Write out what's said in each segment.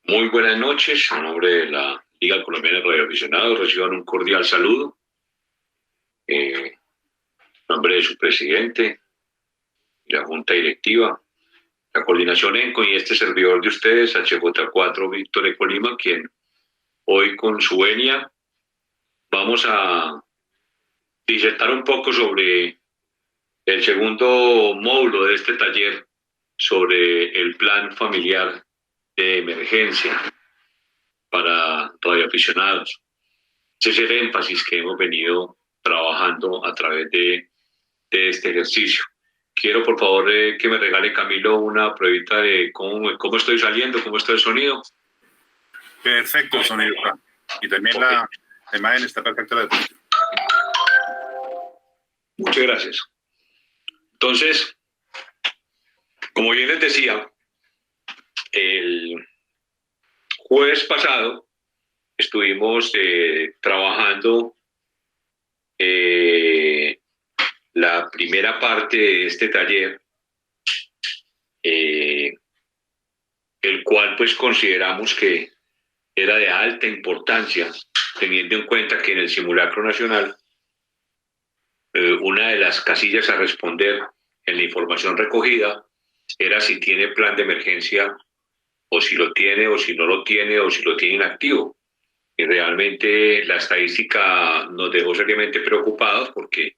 Muy buenas noches. En nombre de la Liga Colombiana de Radioaficionados, reciban un cordial saludo. En nombre de su presidente y la Junta Directiva, la coordinación ENCO y este servidor de ustedes, HJ4 Víctor Ecolima, quien hoy con su venia vamos a disertar un poco sobre el segundo módulo de este taller sobre el plan familiar de emergencia para radioaficionados. Ese es el énfasis que hemos venido trabajando a través de este ejercicio. Quiero, por favor, que me regale Camilo una pruebita de cómo estoy saliendo, cómo está el sonido. Perfecto, sonido. Y también la imagen está perfecta. Muchas gracias. Entonces, como bien les decía, el jueves pasado estuvimos trabajando la primera parte de este taller, el cual pues consideramos que era de alta importancia, teniendo en cuenta que en el simulacro nacional una de las casillas a responder en la información recogida era si tiene plan de emergencia o si lo tiene o si no lo tiene o si lo tiene inactivo. Y realmente la estadística nos dejó seriamente preocupados porque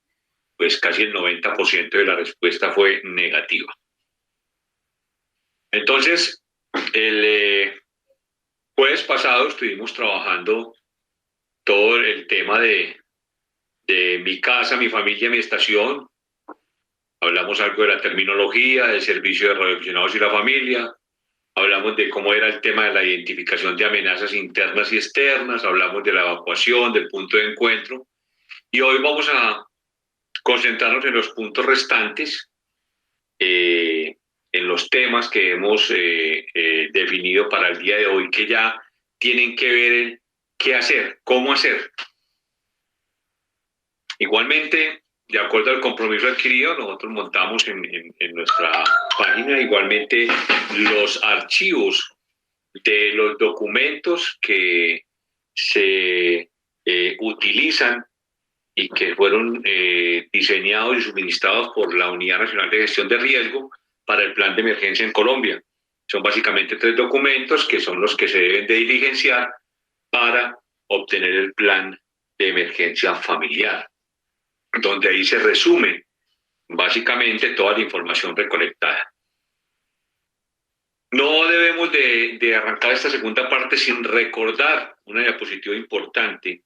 pues casi el 90% de la respuesta fue negativa. Entonces, el jueves pasado estuvimos trabajando todo el tema de mi casa, mi familia, mi estación. Hablamos algo de la terminología, del servicio de radioaficionados y la familia. Hablamos de cómo era el tema de la identificación de amenazas internas y externas. Hablamos de la evacuación, del punto de encuentro. Y hoy vamos a concentrarnos en los puntos restantes, en los temas que hemos definido para el día de hoy, que ya tienen que ver en qué hacer, cómo hacer. Igualmente, de acuerdo al compromiso adquirido, nosotros montamos en nuestra página igualmente los archivos de los documentos que se utilizan y que fueron diseñados y suministrados por la Unidad Nacional de Gestión de Riesgo para el plan de emergencia en Colombia. Son básicamente 3 documentos que son los que se deben de diligenciar para obtener el plan de emergencia familiar, donde ahí se resume básicamente toda la información recolectada. No debemos de arrancar esta segunda parte sin recordar una diapositiva importante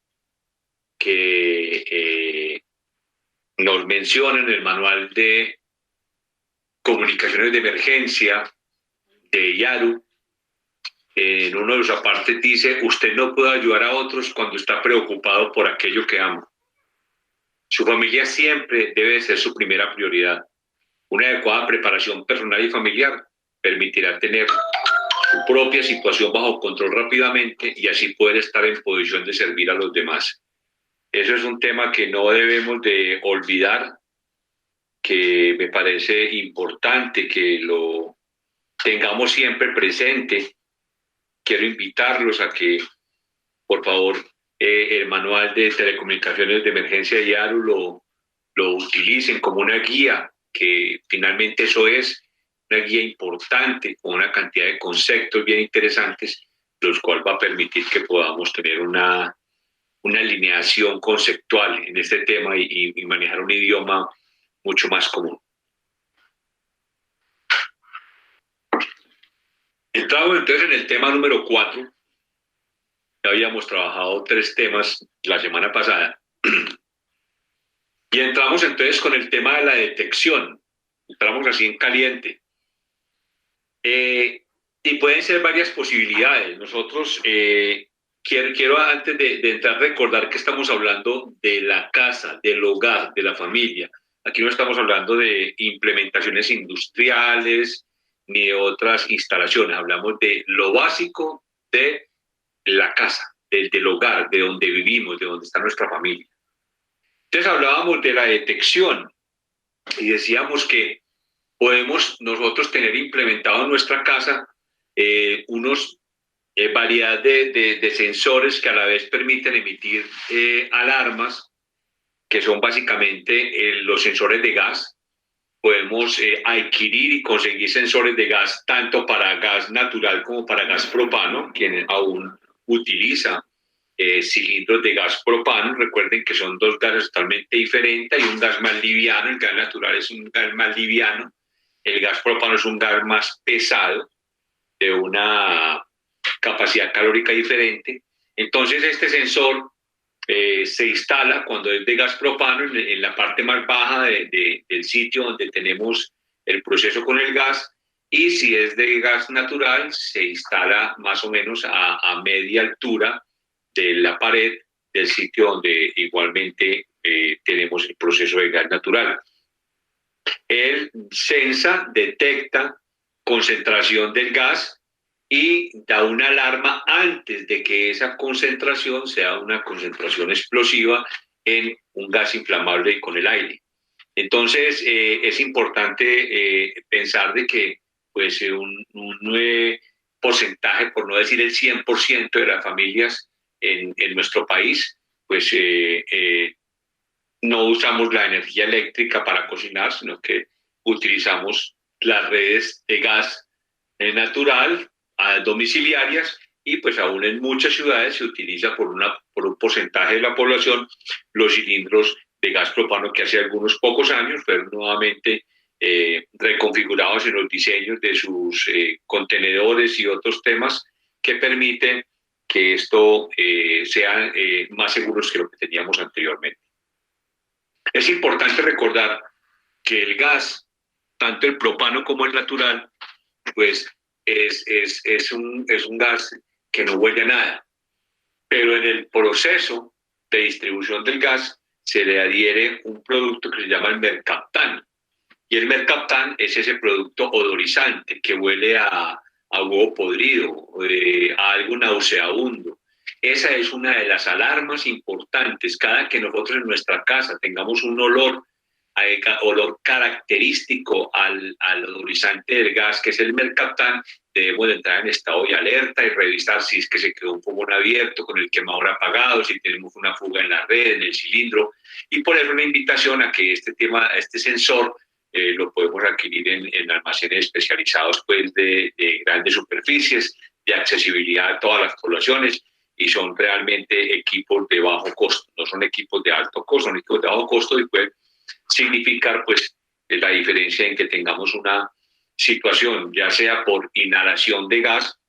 que nos menciona en el manual de comunicaciones de emergencia de YARU. En uno de los apartes dice: usted no puede ayudar a otros cuando está preocupado por aquello que ama. Su familia siempre debe ser su primera prioridad. Una adecuada preparación personal y familiar permitirá tener su propia situación bajo control rápidamente y así poder estar en posición de servir a los demás. Eso es un tema que no debemos de olvidar, que me parece importante que lo tengamos siempre presente. Quiero invitarlos a que, por favor, el manual de telecomunicaciones de emergencia de YARU lo utilicen como una guía, que finalmente eso es una guía importante con una cantidad de conceptos bien interesantes, los cuales va a permitir que podamos tener una alineación conceptual en este tema y manejar un idioma mucho más común. Entramos entonces en el tema número 4. Ya habíamos trabajado 3 temas la semana pasada. Y entramos entonces con el tema de la detección. Entramos así en caliente. Y pueden ser varias posibilidades. Nosotros, quiero antes de entrar recordar que estamos hablando de la casa, del hogar, de la familia. Aquí no estamos hablando de implementaciones industriales ni de otras instalaciones. Hablamos de lo básico de la casa, del hogar, de donde vivimos, de donde está nuestra familia. Entonces hablábamos de la detección y decíamos que podemos nosotros tener implementado en nuestra casa unos variedad de sensores que a la vez permiten emitir alarmas, que son básicamente los sensores de gas. Podemos adquirir y conseguir sensores de gas tanto para gas natural como para gas propano, quien aún utiliza cilindros de gas propano. Recuerden que son dos gases totalmente diferentes. Hay un gas más liviano, el gas natural es un gas más liviano, el gas propano es un gas más pesado, de una capacidad calórica diferente. Entonces este sensor se instala cuando es de gas propano en la parte más baja del sitio donde tenemos el proceso con el gas, y si es de gas natural se instala más o menos a media altura de la pared del sitio donde igualmente tenemos el proceso de gas natural. Él sensa, detecta concentración del gas y da una alarma antes de que esa concentración sea una concentración explosiva en un gas inflamable con el aire. Entonces, es importante pensar de que pues, un porcentaje, por no decir el 100% de las familias en nuestro país, pues no usamos la energía eléctrica para cocinar, sino que utilizamos las redes de gas natural domiciliarias, y pues aún en muchas ciudades se utiliza por un porcentaje de la población los cilindros de gas propano que hace algunos pocos años fueron nuevamente reconfigurados en los diseños de sus contenedores y otros temas que permiten que esto sea más seguros que lo que teníamos anteriormente. Es importante recordar que el gas, tanto el propano como el natural, pues es un gas que no huele a nada, pero en el proceso de distribución del gas se le adhiere un producto que se llama el mercaptán, y el mercaptán es ese producto odorizante que huele a huevo podrido, a algo nauseabundo. Esa es una de las alarmas importantes. Cada que nosotros en nuestra casa tengamos un olor característico al odorizante del gas, que es el mercaptán, debemos de entrar en estado de alerta y revisar si es que se quedó un fogón abierto con el quemador apagado, si tenemos una fuga en la red, en el cilindro. Y por eso una invitación a que este sensor lo podemos adquirir en almacenes especializados pues, de grandes superficies, de accesibilidad a todas las poblaciones, y son realmente equipos de bajo costo, no son equipos de alto costo, son equipos de bajo costo, y pueden significar pues la diferencia en que tengamos una situación, ya sea por inhalación de gas,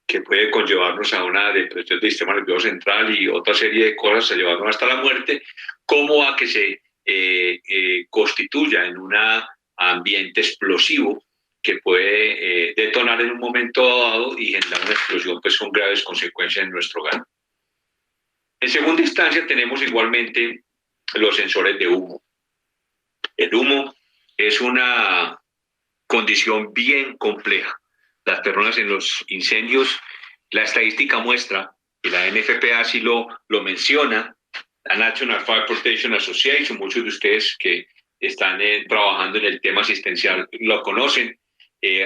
que puede conllevarnos a una depresión del sistema nervioso central y otra serie de cosas, a llevarnos hasta la muerte, como a que se constituya en un ambiente explosivo que puede detonar en un momento dado y generar una explosión pues, con graves consecuencias en nuestro hogar. En segunda instancia tenemos igualmente los sensores de humo. El humo es una condición bien compleja. Las personas en los incendios, la estadística muestra, y la NFPA así lo menciona, la National Fire Protection Association, muchos de ustedes que están trabajando en el tema asistencial lo conocen,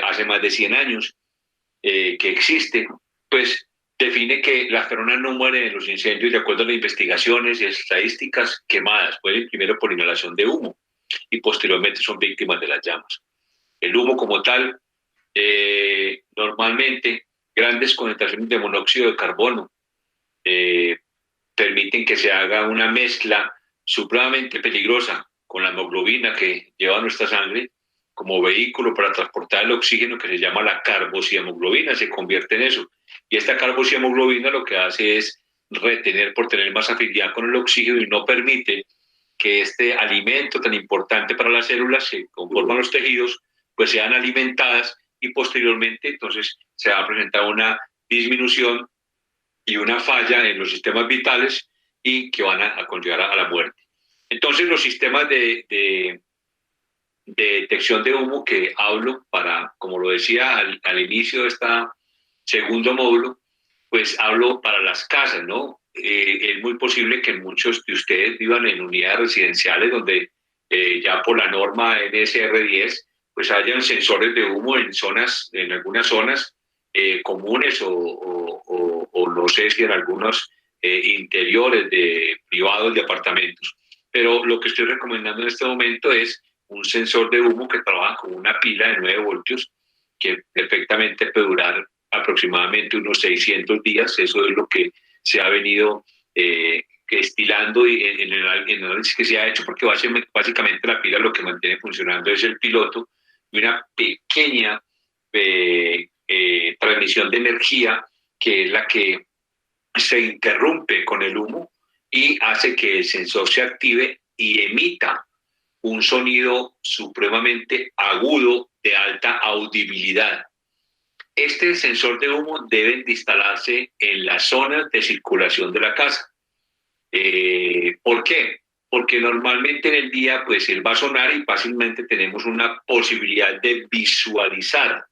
hace más de 100 años que existe, pues define que las personas no mueren en los incendios de acuerdo a las investigaciones y estadísticas quemadas, pueden primero por inhalación de humo y posteriormente son víctimas de las llamas. El humo como tal, normalmente grandes concentraciones de monóxido de carbono permiten que se haga una mezcla supremamente peligrosa con la hemoglobina que lleva nuestra sangre como vehículo para transportar el oxígeno, que se llama la carboxihemoglobina, se convierte en eso. Y esta carboxihemoglobina lo que hace es retener, por tener más afinidad con el oxígeno, y no permite que este alimento tan importante para las células que conforman los tejidos, pues sean alimentadas, y posteriormente entonces se va a presentar una disminución y una falla en los sistemas vitales y que van a conllevar a la muerte. Entonces los sistemas de detección de humo que hablo para, como lo decía al inicio de este segundo módulo, pues hablo para las casas, ¿no? Es muy posible que muchos de ustedes vivan en unidades residenciales donde ya por la norma NSR 10, pues hayan sensores de humo en algunas zonas comunes o no sé si en algunos interiores de privados de apartamentos. Pero lo que estoy recomendando en este momento es un sensor de humo que trabaja con una pila de 9 voltios que perfectamente puede durar aproximadamente unos 600 días. Eso es lo que se ha venido estilando y en el análisis que se ha hecho, porque básicamente la pila lo que mantiene funcionando es el piloto y una pequeña transmisión de energía que es la que se interrumpe con el humo y hace que el sensor se active y emita un sonido supremamente agudo de alta audibilidad. Este sensor de humo debe de instalarse en las zonas de circulación de la casa. ¿Por qué? Porque normalmente en el día pues él va a sonar y fácilmente tenemos una posibilidad de visualizar,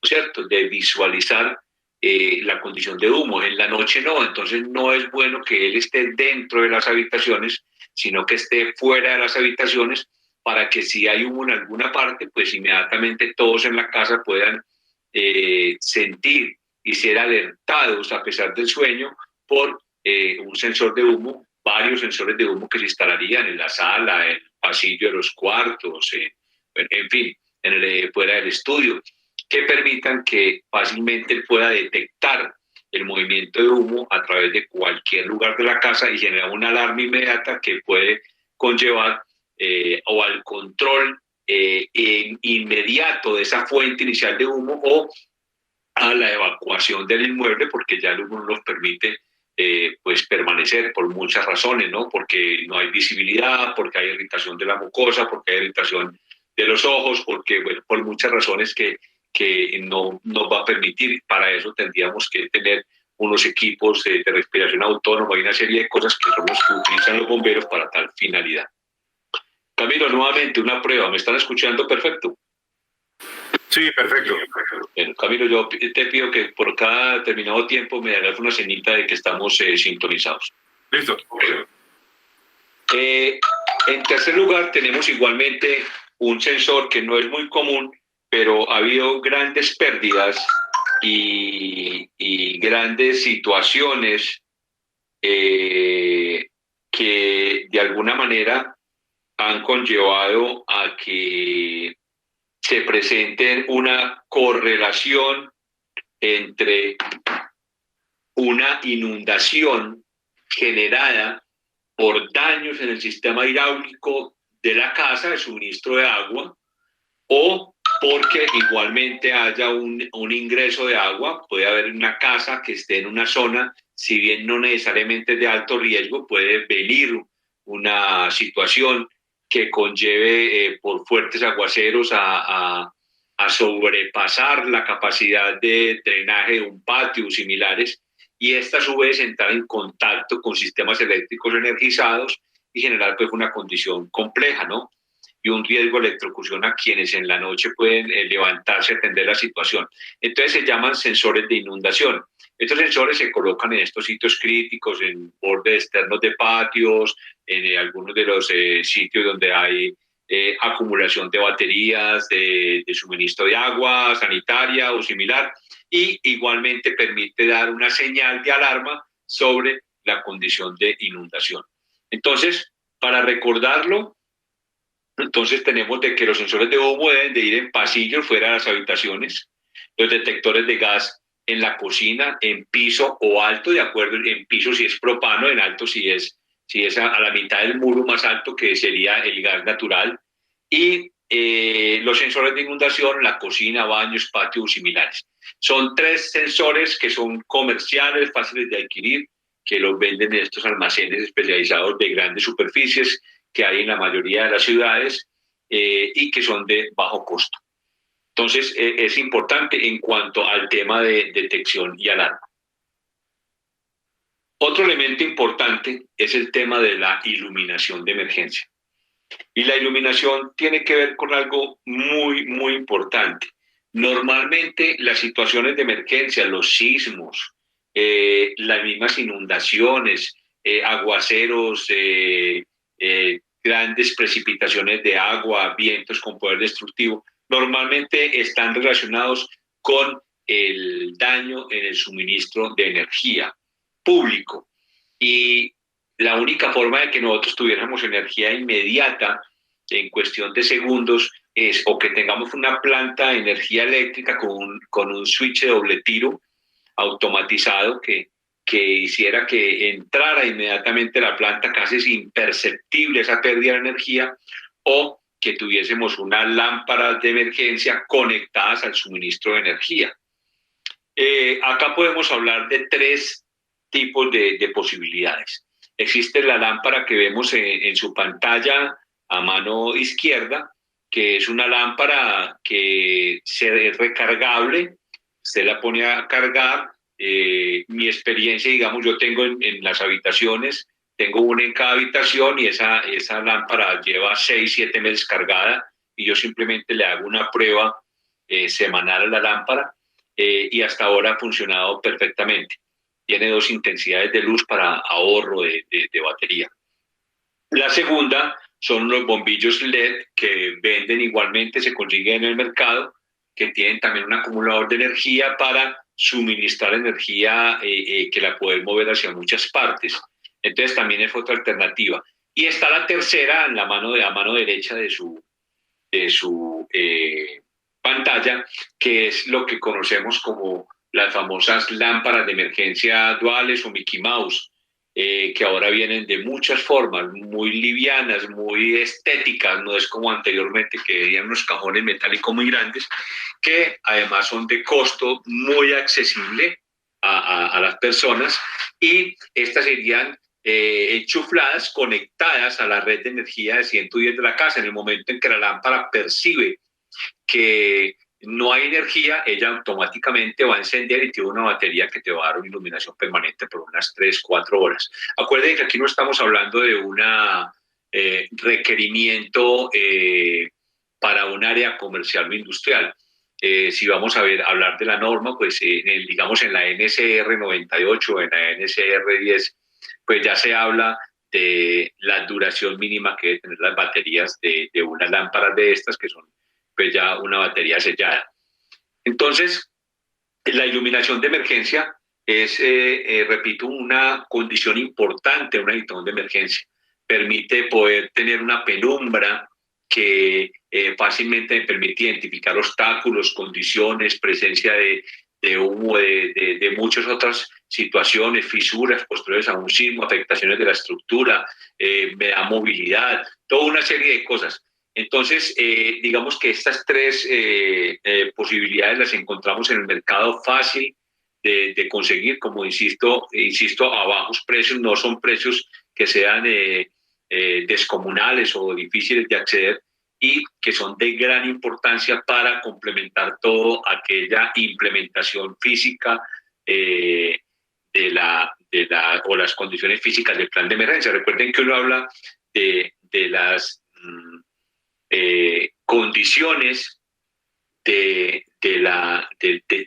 ¿cierto? De visualizar la condición de humo. En la noche no, entonces no es bueno que él esté dentro de las habitaciones, sino que esté fuera de las habitaciones para que si hay humo en alguna parte, pues inmediatamente todos en la casa puedan sentir y ser alertados a pesar del sueño por un sensor de humo, varios sensores de humo que se instalarían en la sala, en el pasillo de los cuartos, en fin, fuera del estudio, que permitan que fácilmente pueda detectar el movimiento de humo a través de cualquier lugar de la casa y generar una alarma inmediata que puede conllevar o al control inmediato de esa fuente inicial de humo o a la evacuación del inmueble, porque ya el humo nos permite pues permanecer por muchas razones, ¿no? Porque no hay visibilidad, porque hay irritación de la mucosa, porque hay irritación de los ojos, porque, bueno, por muchas razones que no nos va a permitir. Para eso tendríamos que tener unos equipos de respiración autónoma y una serie de cosas que son los que utilizan los bomberos para tal finalidad. Camilo, nuevamente una prueba. ¿Me están escuchando? Perfecto. Sí, perfecto. Bueno, Camilo, yo te pido que por cada determinado tiempo me hagas una señita de que estamos sintonizados. Listo. En tercer lugar, tenemos igualmente un sensor que no es muy común, pero ha habido grandes pérdidas y grandes situaciones que de alguna manera han conllevado a que se presente una correlación entre una inundación generada por daños en el sistema hidráulico de la casa, de suministro de agua, o porque igualmente haya un ingreso de agua. Puede haber una casa que esté en una zona, si bien no necesariamente de alto riesgo, puede venir una situación que conlleve por fuertes aguaceros a sobrepasar la capacidad de drenaje de un patio o similares, y esta a su vez entrar en contacto con sistemas eléctricos energizados y generar pues una condición compleja, ¿no? Y un riesgo de electrocución a quienes en la noche pueden levantarse a atender la situación. Entonces se llaman sensores de inundación. Estos sensores se colocan en estos sitios críticos, en bordes externos de patios, en algunos de los sitios donde hay acumulación de baterías, de suministro de agua sanitaria o similar, y igualmente permite dar una señal de alarma sobre la condición de inundación. Entonces, para recordarlo, entonces tenemos de que los sensores de humo deben de ir en pasillos fuera de las habitaciones, los detectores de gas en la cocina, en piso o alto, de acuerdo, en piso si es propano, en alto si es a la mitad del muro más alto, que sería el gas natural, y los sensores de inundación, la cocina, baños, patios similares. Son 3 sensores que son comerciales, fáciles de adquirir, que los venden en estos almacenes especializados de grandes superficies que hay en la mayoría de las ciudades y que son de bajo costo. Entonces, es importante en cuanto al tema de detección y alarma. Otro elemento importante es el tema de la iluminación de emergencia. Y la iluminación tiene que ver con algo muy, muy importante. Normalmente las situaciones de emergencia, los sismos, las mismas inundaciones, aguaceros, grandes precipitaciones de agua, vientos con poder destructivo, normalmente están relacionados con el daño en el suministro de energía público. Y la única forma de que nosotros tuviéramos energía inmediata en cuestión de segundos es o que tengamos una planta de energía eléctrica con un switch de doble tiro automatizado que hiciera que entrara inmediatamente la planta, casi es imperceptible esa pérdida de energía, o que tuviésemos unas lámparas de emergencia conectadas al suministro de energía. Acá podemos hablar de tres tipos de posibilidades. Existe la lámpara que vemos en su pantalla a mano izquierda, que es una lámpara que es recargable, usted la pone a cargar. Mi experiencia, digamos, yo tengo en las habitaciones, tengo una en cada habitación y esa lámpara lleva 6, 7 meses cargada y yo simplemente le hago una prueba semanal a la lámpara y hasta ahora ha funcionado perfectamente. Tiene 2 intensidades de luz para ahorro de batería. La segunda son los bombillos LED que venden igualmente, se consiguen en el mercado, que tienen también un acumulador de energía para suministrar energía que la pueden mover hacia muchas partes. Entonces también es otra alternativa. Y está la tercera en a mano derecha de su pantalla, que es lo que conocemos como las famosas lámparas de emergencia duales o Mickey Mouse, que ahora vienen de muchas formas, muy livianas, muy estéticas, no es como anteriormente que venían unos cajones metálicos muy grandes, que además son de costo muy accesible a las personas, y estas serían enchufladas, conectadas a la red de energía de 110 de la casa. En el momento en que la lámpara percibe que no hay energía, ella automáticamente va a encender y tiene una batería que te va a dar una iluminación permanente por unas 3, 4 horas. Acuérdense que aquí no estamos hablando de un requerimiento para un área comercial o industrial. Si vamos a hablar de la norma, pues digamos en la NCR 98 o en la NCR 10, pues ya se habla de la duración mínima que deben tener las baterías de unas lámparas de estas, que son pues ya una batería sellada. Entonces, la iluminación de emergencia es, repito, una condición importante, una iluminación de emergencia. Permite poder tener una penumbra que fácilmente permite identificar obstáculos, condiciones, presencia de humo, de muchas otras situaciones, fisuras posteriores a un sismo, afectaciones de la estructura, me da movilidad, toda una serie de cosas. Entonces, digamos que estas tres posibilidades las encontramos en el mercado fácil de conseguir, como insisto, a bajos precios, no son precios que sean descomunales o difíciles de acceder, y que son de gran importancia para complementar toda aquella implementación física o las condiciones físicas del plan de emergencia. Recuerden que uno habla de las condiciones del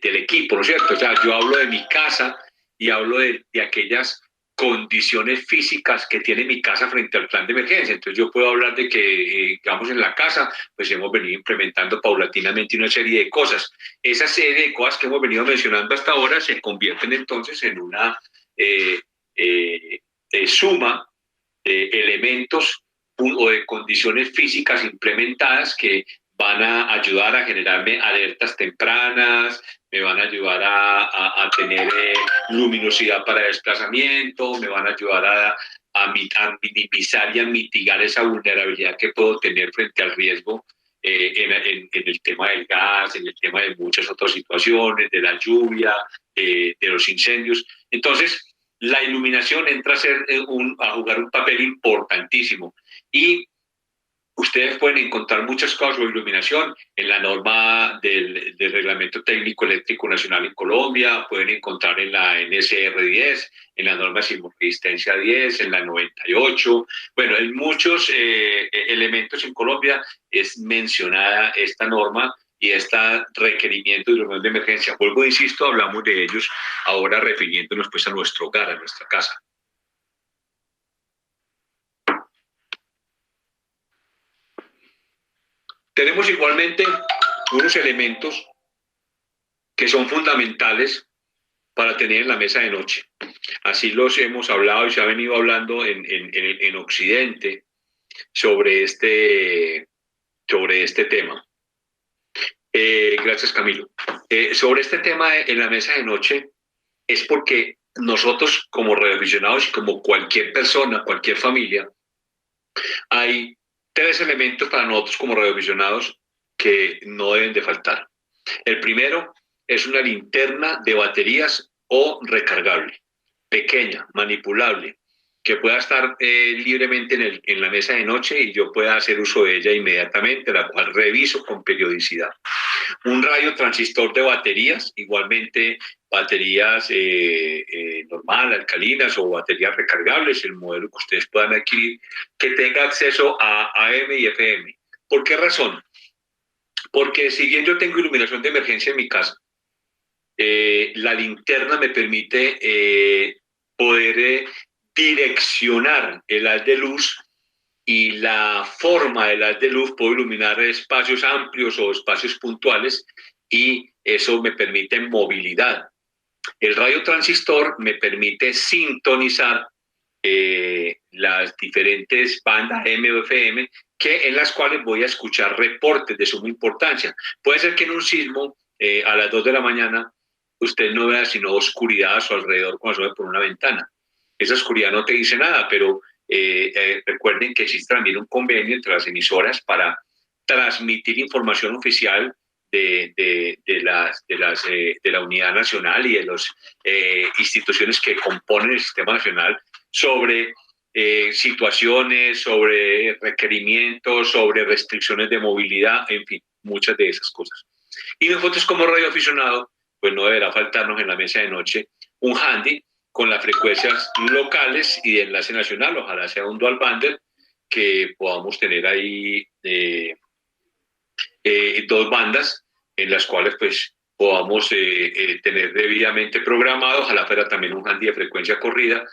equipo, ¿no es cierto? O sea, yo hablo de mi casa y hablo de aquellas condiciones físicas que tiene mi casa frente al plan de emergencia. Entonces yo puedo hablar de que, digamos, en la casa, pues hemos venido implementando paulatinamente una serie de cosas. Esa serie de cosas que hemos venido mencionando hasta ahora se convierten entonces en una suma de elementos o de condiciones físicas implementadas que van a ayudar a generarme alertas tempranas, me van a ayudar a tener luminosidad para desplazamiento, me van a ayudar a minimizar y a mitigar esa vulnerabilidad que puedo tener frente al riesgo en el tema del gas, en el tema de muchas otras situaciones, de la lluvia, de los incendios. Entonces, la iluminación entra a jugar un papel importantísimo, y ustedes pueden encontrar muchas cosas sobre iluminación en la norma del Reglamento Técnico Eléctrico Nacional en Colombia, pueden encontrar en la NSR 10, en la norma de sismoresistencia 10, en la 98. Bueno, en muchos elementos en Colombia es mencionada esta norma y este requerimiento de iluminación de emergencia. Vuelvo, insisto, hablamos de ellos ahora refiriéndonos pues a nuestro hogar, a nuestra casa. Tenemos igualmente unos elementos que son fundamentales para tener en la mesa de noche. Así los hemos hablado y se ha venido hablando en Occidente sobre este tema. Gracias, Camilo. Sobre este tema en la mesa de noche es porque nosotros como radioaficionados y como cualquier persona, cualquier familia, hay tres elementos para nosotros como radioaficionados que no deben de faltar. El primero es una linterna de baterías o recargable, pequeña, manipulable, que pueda estar libremente en la mesa de noche y yo pueda hacer uso de ella inmediatamente, la cual reviso con periodicidad. Un radiotransistor de baterías, igualmente baterías normal, alcalinas o baterías recargables, el modelo que ustedes puedan adquirir, que tenga acceso a AM y FM. ¿Por qué razón? Porque si bien yo tengo iluminación de emergencia en mi casa, la linterna me permite poder direccionar el haz de luz y la forma del haz de luz, puedo iluminar espacios amplios o espacios puntuales y eso me permite movilidad. El radiotransistor me permite sintonizar las diferentes bandas M o FM en las cuales voy a escuchar reportes de suma importancia. Puede ser que en un sismo a las 2 de la mañana usted no vea sino oscuridad a su alrededor cuando sube por una ventana. Esa oscuridad no te dice nada, pero recuerden que existe también un convenio entre las emisoras para transmitir información oficial de la unidad nacional y de las instituciones que componen el sistema nacional sobre situaciones, sobre requerimientos, sobre restricciones de movilidad, en fin, muchas de esas cosas. Y nosotros como radioaficionados, pues no deberá faltarnos en la mesa de noche un handy con las frecuencias locales y de enlace nacional, ojalá sea un dual bundle, que podamos tener ahí dos bandas en las cuales pues podamos tener debidamente programado, ojalá fuera también un handy de frecuencia corrida,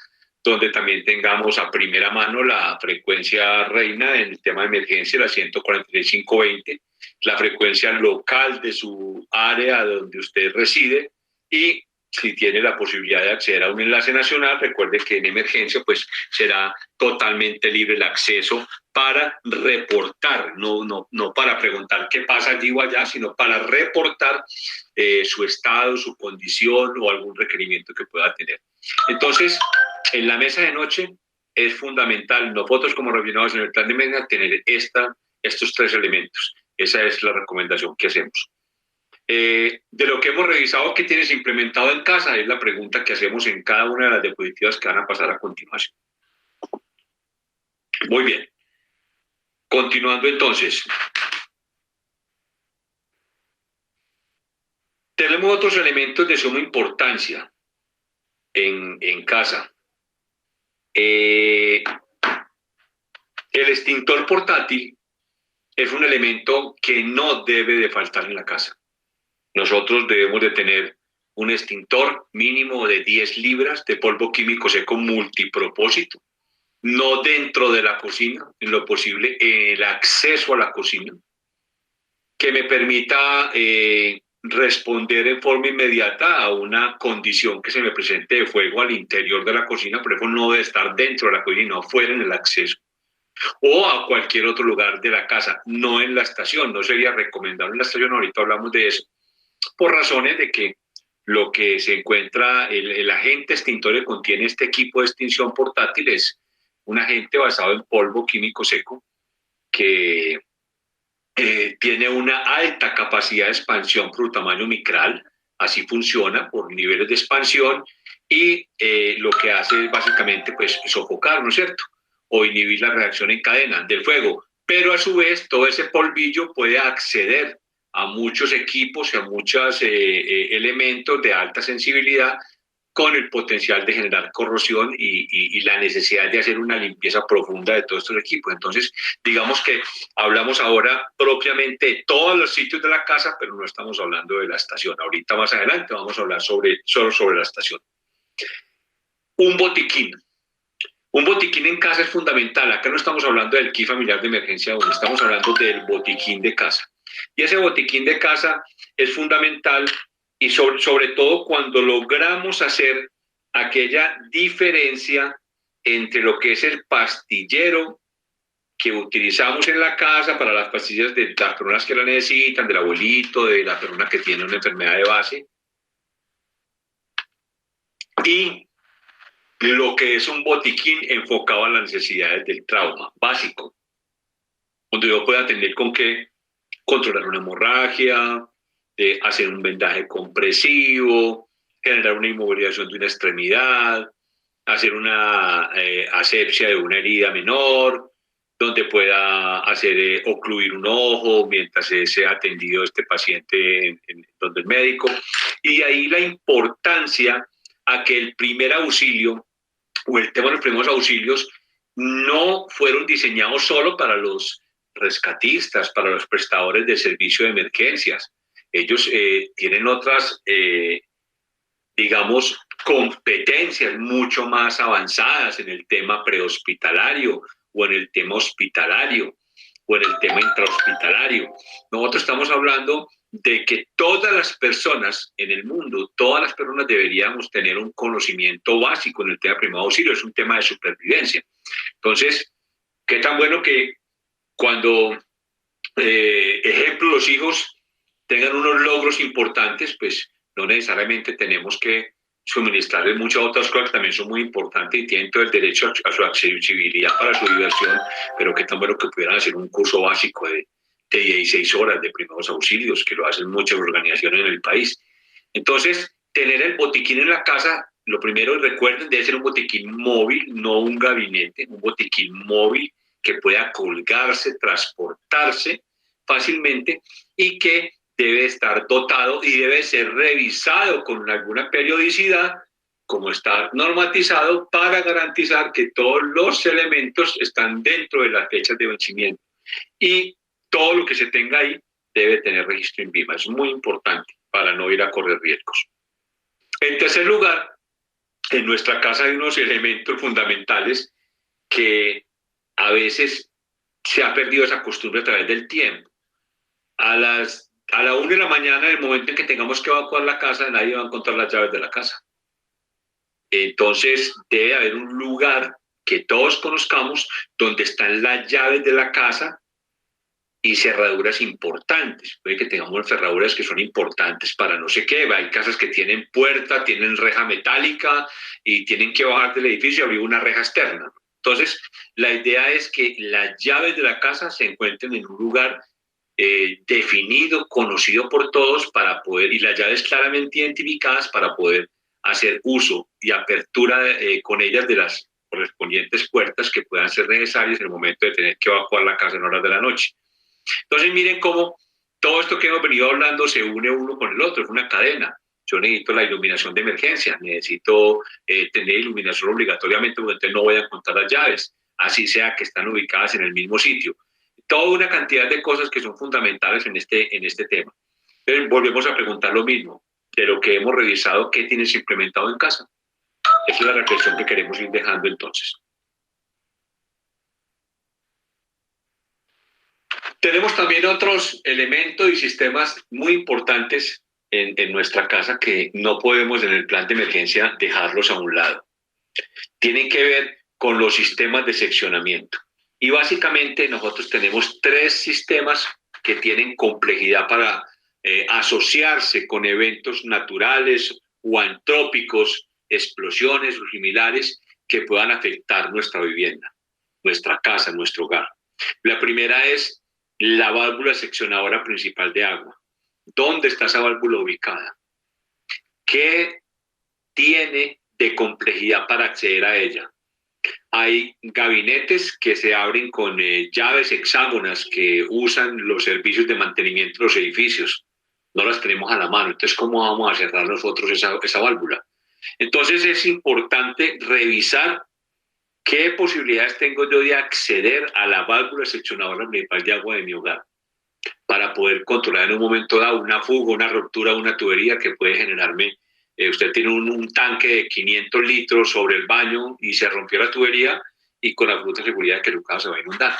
donde también tengamos a primera mano la frecuencia reina en el tema de emergencia, la 143.520, la frecuencia local de su área donde usted reside y si tiene la posibilidad de acceder a un enlace nacional, recuerde que en emergencia pues será totalmente libre el acceso para reportar, no para preguntar qué pasa allí o allá, sino para reportar su estado, su condición o algún requerimiento que pueda tener. Entonces, en la mesa de noche es fundamental, nosotros como radioaficionados en el plan de emergencia, tener estos tres elementos. Esa es la recomendación que hacemos. De lo que hemos revisado, ¿qué tienes implementado en casa? Es la pregunta que hacemos en cada una de las diapositivas que van a pasar a continuación. Muy bien. Continuando entonces. Tenemos otros elementos de suma importancia en casa. El extintor portátil es un elemento que no debe de faltar en la casa. Nosotros debemos de tener un extintor mínimo de 10 libras de polvo químico seco multipropósito, no dentro de la cocina, en lo posible el acceso a la cocina, que me permita responder en forma inmediata a una condición que se me presente de fuego al interior de la cocina, por eso no debe estar dentro de la cocina, no fuera en el acceso, o a cualquier otro lugar de la casa, no en la estación, no sería recomendable en la estación, ahorita hablamos de eso, por razones de que lo que se encuentra, el agente extintor que contiene este equipo de extinción portátil es un agente basado en polvo químico seco que tiene una alta capacidad de expansión por tamaño micral, así funciona por niveles de expansión y lo que hace es básicamente pues sofocar, ¿no es cierto? O inhibir la reacción en cadena del fuego, pero a su vez todo ese polvillo puede acceder a muchos equipos y a muchos elementos de alta sensibilidad con el potencial de generar corrosión y la necesidad de hacer una limpieza profunda de todos estos equipos. Entonces, digamos que hablamos ahora propiamente de todos los sitios de la casa, pero no estamos hablando de la estación. Ahorita más adelante vamos a hablar solo sobre la estación. Un botiquín. Un botiquín en casa es fundamental. Acá no estamos hablando del kit familiar de emergencia, donde estamos hablando del botiquín de casa. Y ese botiquín de casa es fundamental y sobre todo cuando logramos hacer aquella diferencia entre lo que es el pastillero que utilizamos en la casa para las pastillas de las personas que la necesitan, del abuelito, de la persona que tiene una enfermedad de base, y lo que es un botiquín enfocado a las necesidades del trauma básico, donde yo pueda atender con qué controlar una hemorragia, de hacer un vendaje compresivo, generar una inmovilización de una extremidad, hacer una asepsia de una herida menor, donde pueda hacer ocluir un ojo mientras sea atendido este paciente donde el médico. Y de ahí la importancia a que el primer auxilio o el tema de los primeros auxilios no fueron diseñados solo para los rescatistas, para los prestadores de servicio de emergencias. Ellos tienen otras, digamos, competencias mucho más avanzadas en el tema prehospitalario o en el tema hospitalario o en el tema intrahospitalario. Nosotros estamos hablando de que todas las personas en el mundo, todas las personas deberíamos tener un conocimiento básico en el tema de primer auxilio, es un tema de supervivencia. Entonces, qué tan bueno que cuando, ejemplo, los hijos tengan unos logros importantes, pues no necesariamente tenemos que suministrarles muchas otras cosas que también son muy importantes y tienen todo el derecho a su accesibilidad para su diversión, pero qué tan bueno que pudieran hacer un curso básico de 16 horas de primeros auxilios, que lo hacen muchas organizaciones en el país. Entonces, tener el botiquín en la casa, lo primero, recuerden, debe ser un botiquín móvil, no un gabinete, un botiquín móvil que pueda colgarse, transportarse fácilmente y que debe estar dotado y debe ser revisado con alguna periodicidad, como está normatizado, para garantizar que todos los elementos están dentro de las fechas de vencimiento. Y todo lo que se tenga ahí debe tener registro en INVIMA. Es muy importante para no ir a correr riesgos. En tercer lugar, en nuestra casa hay unos elementos fundamentales que a veces se ha perdido esa costumbre a través del tiempo. A la 1 de la mañana, en el momento en que tengamos que evacuar la casa, nadie va a encontrar las llaves de la casa. Entonces, debe haber un lugar que todos conozcamos donde están las llaves de la casa y cerraduras importantes. Puede que tengamos cerraduras que son importantes para no sé qué. Hay casas que tienen puerta, tienen reja metálica y tienen que bajar del edificio y abrir una reja externa. Entonces, la idea es que las llaves de la casa se encuentren en un lugar definido, conocido por todos, para poder, y las llaves claramente identificadas para poder hacer uso y apertura con ellas de las correspondientes puertas que puedan ser necesarias en el momento de tener que evacuar la casa en horas de la noche. Entonces miren cómo todo esto que hemos venido hablando se une uno con el otro, es una cadena. Yo necesito la iluminación de emergencia, necesito tener iluminación obligatoriamente porque entonces no voy a encontrar las llaves, así sea que están ubicadas en el mismo sitio. Toda una cantidad de cosas que son fundamentales en este tema. Entonces volvemos a preguntar lo mismo, de lo que hemos revisado, ¿qué tienes implementado en casa? Esa es la reflexión que queremos ir dejando entonces. Tenemos también otros elementos y sistemas muy importantes en nuestra casa que no podemos en el plan de emergencia dejarlos a un lado. Tienen que ver con los sistemas de seccionamiento. Y básicamente nosotros tenemos 3 sistemas que tienen complejidad para asociarse con eventos naturales o antrópicos, explosiones o similares que puedan afectar nuestra vivienda, nuestra casa, nuestro hogar. La primera es la válvula seccionadora principal de agua. ¿Dónde está esa válvula ubicada? ¿Qué tiene de complejidad para acceder a ella? Hay gabinetes que se abren con llaves hexágonas que usan los servicios de mantenimiento de los edificios. No las tenemos a la mano. Entonces, ¿cómo vamos a cerrar nosotros esa válvula? Entonces, es importante revisar qué posibilidades tengo yo de acceder a la válvula seccionadora principal de agua de mi hogar para poder controlar en un momento dado una fuga, una ruptura de una tubería que puede generarme. Usted tiene un tanque de 500 litros sobre el baño y se rompió la tubería y con absoluta seguridad que su casa se va a inundar.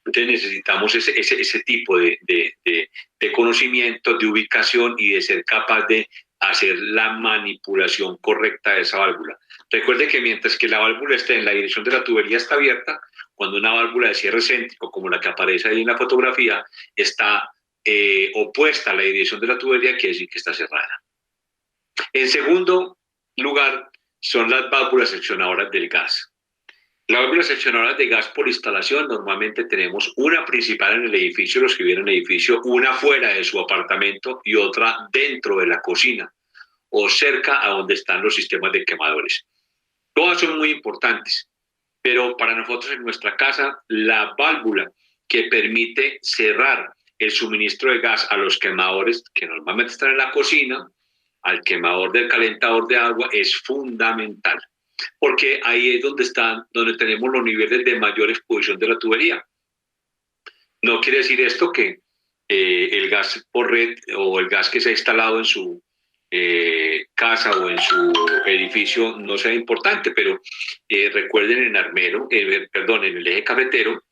Entonces necesitamos ese tipo de conocimiento, de ubicación y de ser capaz de hacer la manipulación correcta de esa válvula. Recuerde que mientras que la válvula esté en la dirección de la tubería está abierta, cuando una válvula de cierre céntrico, como la que aparece ahí en la fotografía, está opuesta a la dirección de la tubería, quiere decir que está cerrada. En segundo lugar, son las válvulas seccionadoras del gas. Las válvulas seccionadoras de gas por instalación, normalmente tenemos una principal en el edificio, los que viven en el edificio, una fuera de su apartamento y otra dentro de la cocina o cerca a donde están los sistemas de quemadores. Todas son muy importantes, pero para nosotros en nuestra casa, la válvula que permite cerrar el suministro de gas a los quemadores que normalmente están en la cocina, al quemador del calentador de agua, es fundamental, porque ahí es donde tenemos los niveles de mayor exposición de la tubería. No quiere decir esto que el gas por red o el gas que se ha instalado en su casa o en su edificio no sea importante, pero recuerden en Armero, perdón, en el eje cafetero,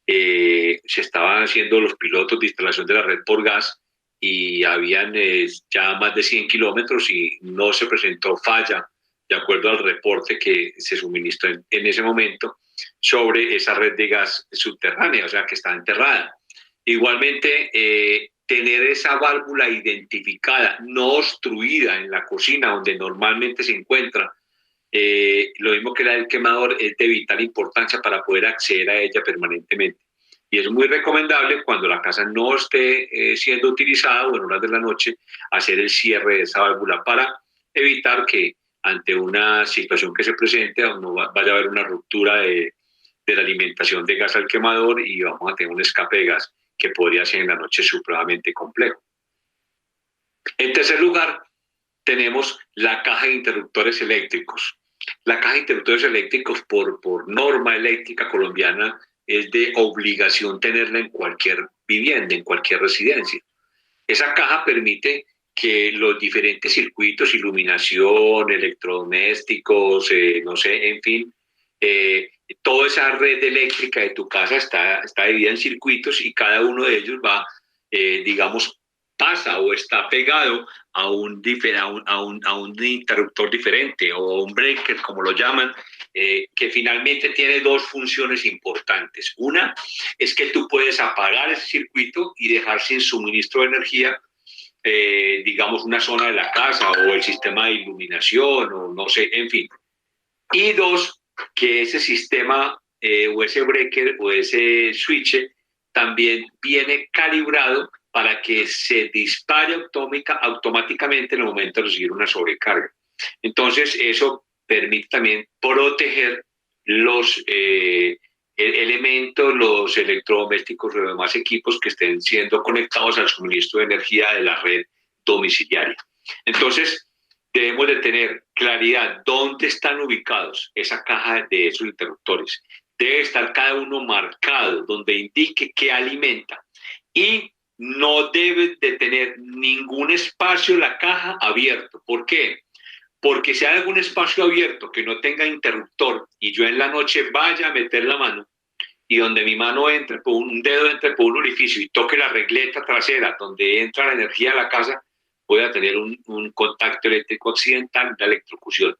se estaban haciendo los pilotos de instalación de la red por gas y habían ya más de 100 kilómetros y no se presentó falla, de acuerdo al reporte que se suministró en ese momento, sobre esa red de gas subterránea, o sea, que está enterrada. Igualmente, tener esa válvula identificada, no obstruida en la cocina donde normalmente se encuentra, lo mismo que la del quemador, es de vital importancia para poder acceder a ella permanentemente. Y es muy recomendable cuando la casa no esté siendo utilizada o en horas de la noche, hacer el cierre de esa válvula para evitar que ante una situación que se presente no vaya a haber una ruptura de la alimentación de gas al quemador y vamos a tener un escape de gas que podría ser en la noche supremamente complejo. En tercer lugar, tenemos la caja de interruptores eléctricos. La caja de interruptores eléctricos por norma eléctrica colombiana es de obligación tenerla en cualquier vivienda, en cualquier residencia. Esa caja permite que los diferentes circuitos, iluminación, electrodomésticos, no sé, en fin, toda esa red eléctrica de tu casa está dividida en circuitos y cada uno de ellos va, digamos, pasa o está pegado a un interruptor diferente o un breaker, como lo llaman, que finalmente tiene dos funciones importantes. Una es que tú puedes apagar ese circuito y dejar sin suministro de energía, digamos, una zona de la casa o el sistema de iluminación o no sé, en fin. Y dos, que ese sistema o ese breaker o ese switch también viene calibrado para que se dispare automáticamente en el momento de recibir una sobrecarga. Entonces, eso permite también proteger los elementos, los electrodomésticos o los demás equipos que estén siendo conectados al suministro de energía de la red domiciliaria. Entonces, debemos de tener claridad dónde están ubicados esa caja de esos interruptores. Debe estar cada uno marcado donde indique qué alimenta y no debe de tener ningún espacio la caja abierto. ¿Por qué? Porque si hay algún espacio abierto que no tenga interruptor y yo en la noche vaya a meter la mano y donde mi mano entre por un dedo entre por un orificio y toque la regleta trasera donde entra la energía a la casa, voy a tener un contacto eléctrico accidental, de electrocución.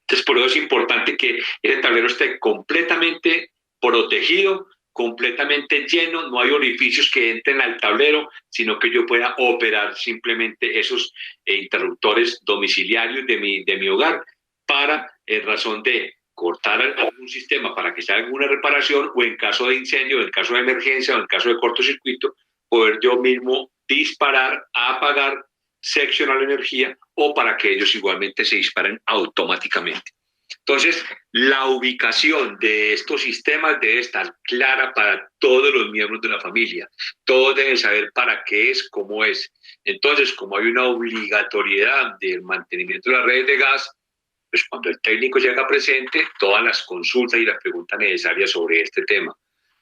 Entonces, por eso es importante que ese tablero esté completamente protegido, completamente lleno, no hay orificios que entren al tablero, sino que yo pueda operar simplemente esos interruptores domiciliarios de mi hogar para, en razón de cortar algún sistema para que se haga alguna reparación o en caso de incendio, en caso de emergencia o en caso de cortocircuito, poder yo mismo disparar, apagar, seccionar la energía o para que ellos igualmente se disparen automáticamente. Entonces, la ubicación de estos sistemas debe estar clara para todos los miembros de la familia. Todos deben saber para qué es, cómo es. Entonces, como hay una obligatoriedad del mantenimiento de las redes de gas, pues cuando el técnico llega presente, todas las consultas y las preguntas necesarias sobre este tema.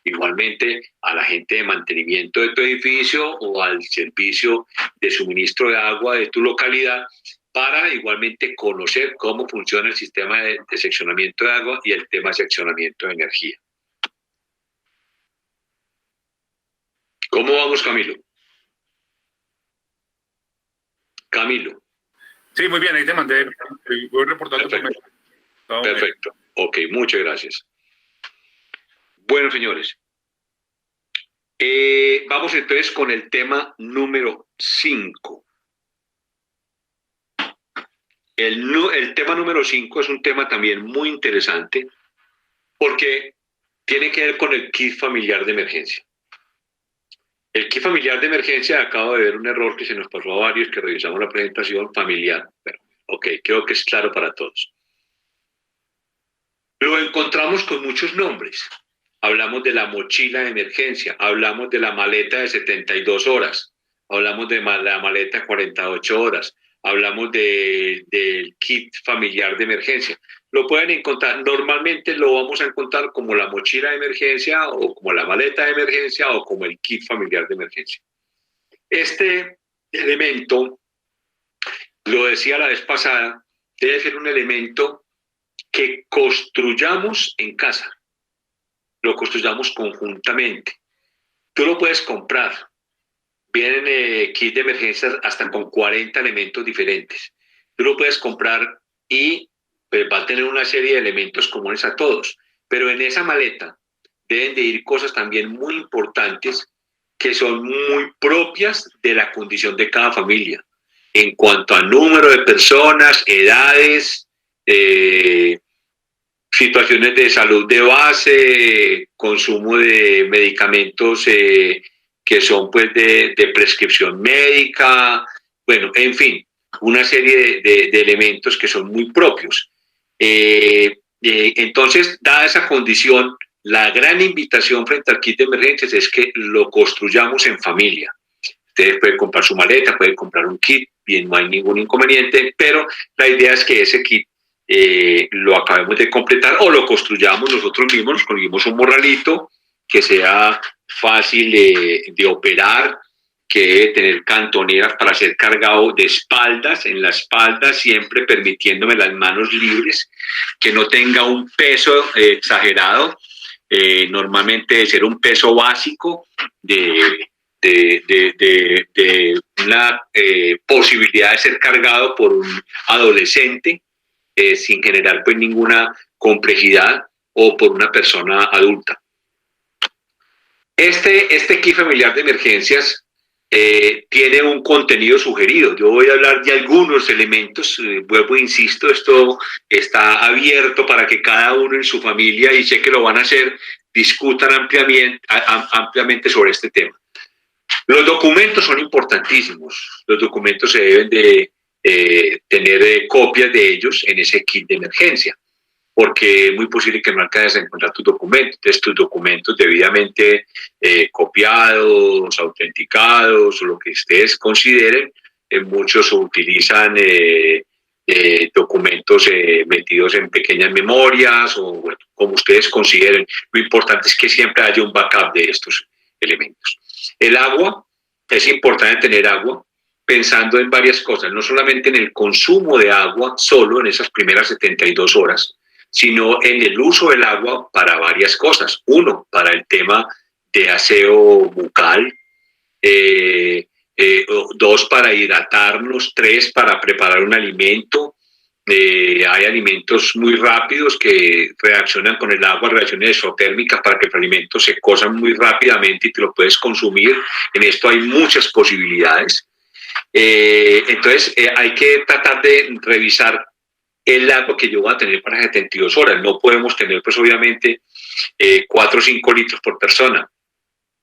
Igualmente a la gente de mantenimiento de tu edificio o al servicio de suministro de agua de tu localidad para igualmente conocer cómo funciona el sistema de seccionamiento de agua y el tema de seccionamiento de energía. ¿Cómo vamos, Camilo? Camilo. Sí, muy bien, ahí te mandé, voy reportando por Perfecto. mail. Perfecto. Ok, muchas gracias. Bueno, señores, vamos entonces con el tema número 5. El tema número 5 es un tema también muy interesante porque tiene que ver con el kit familiar de emergencia. El kit familiar de emergencia, acabo de ver un error que se nos pasó a varios que revisamos la presentación familiar. Pero, ok, creo que es claro para todos. Lo encontramos con muchos nombres. Hablamos de la mochila de emergencia, hablamos de la maleta de 72 horas, hablamos de la maleta de 48 horas, hablamos del kit familiar de emergencia. Lo pueden encontrar, normalmente lo vamos a encontrar como la mochila de emergencia o como la maleta de emergencia o como el kit familiar de emergencia. Este elemento, lo decía la vez pasada, debe ser un elemento que construyamos en casa, lo construyamos conjuntamente. Tú lo puedes comprar. Vienen kits de emergencias hasta con 40 elementos diferentes. Tú lo puedes comprar y pues, va a tener una serie de elementos comunes a todos. Pero en esa maleta deben de ir cosas también muy importantes que son muy propias de la condición de cada familia. En cuanto a número de personas, edades, situaciones de salud de base, consumo de medicamentos que son pues de prescripción médica, bueno, en fin, una serie de elementos que son muy propios. Entonces, dada esa condición, la gran invitación frente al kit de emergencias es que lo construyamos en familia. Ustedes pueden comprar su maleta, pueden comprar un kit, bien, no hay ningún inconveniente, pero la idea es que ese kit lo acabemos de completar o lo construyamos nosotros mismos, nos conseguimos un morralito que sea fácil de operar, que debe tener cantoneras para ser cargado de espaldas, en la espalda siempre permitiéndome las manos libres, que no tenga un peso exagerado, normalmente debe ser un peso básico de una posibilidad de ser cargado por un adolescente sin generar pues ninguna complejidad o por una persona adulta. Este kit familiar de emergencias tiene un contenido sugerido. Yo voy a hablar de algunos elementos, vuelvo e insisto, esto está abierto para que cada uno en su familia, y sé que lo van a hacer, discutan ampliamente sobre este tema. Los documentos son importantísimos. Los documentos se deben de tener copias de ellos en ese kit de emergencia, porque es muy posible que no alcances a encontrar tus documentos. Entonces, tus documentos debidamente copiados, autenticados, o lo que ustedes consideren. Muchos utilizan documentos metidos en pequeñas memorias, o bueno, como ustedes consideren. Lo importante es que siempre haya un backup de estos elementos. El agua, es importante tener agua, pensando en varias cosas, no solamente en el consumo de agua solo en esas primeras 72 horas, sino en el uso del agua para varias cosas. Uno, para el tema de aseo bucal, dos, para hidratarnos, tres, para preparar un alimento. Hay alimentos muy rápidos que reaccionan con el agua, reacciones exotérmicas para que el alimento se cosa muy rápidamente y te lo puedes consumir. En esto hay muchas posibilidades. Entonces hay que tratar de revisar el agua que yo voy a tener para 72 horas. No podemos tener, pues obviamente, 4 o 5 litros por persona.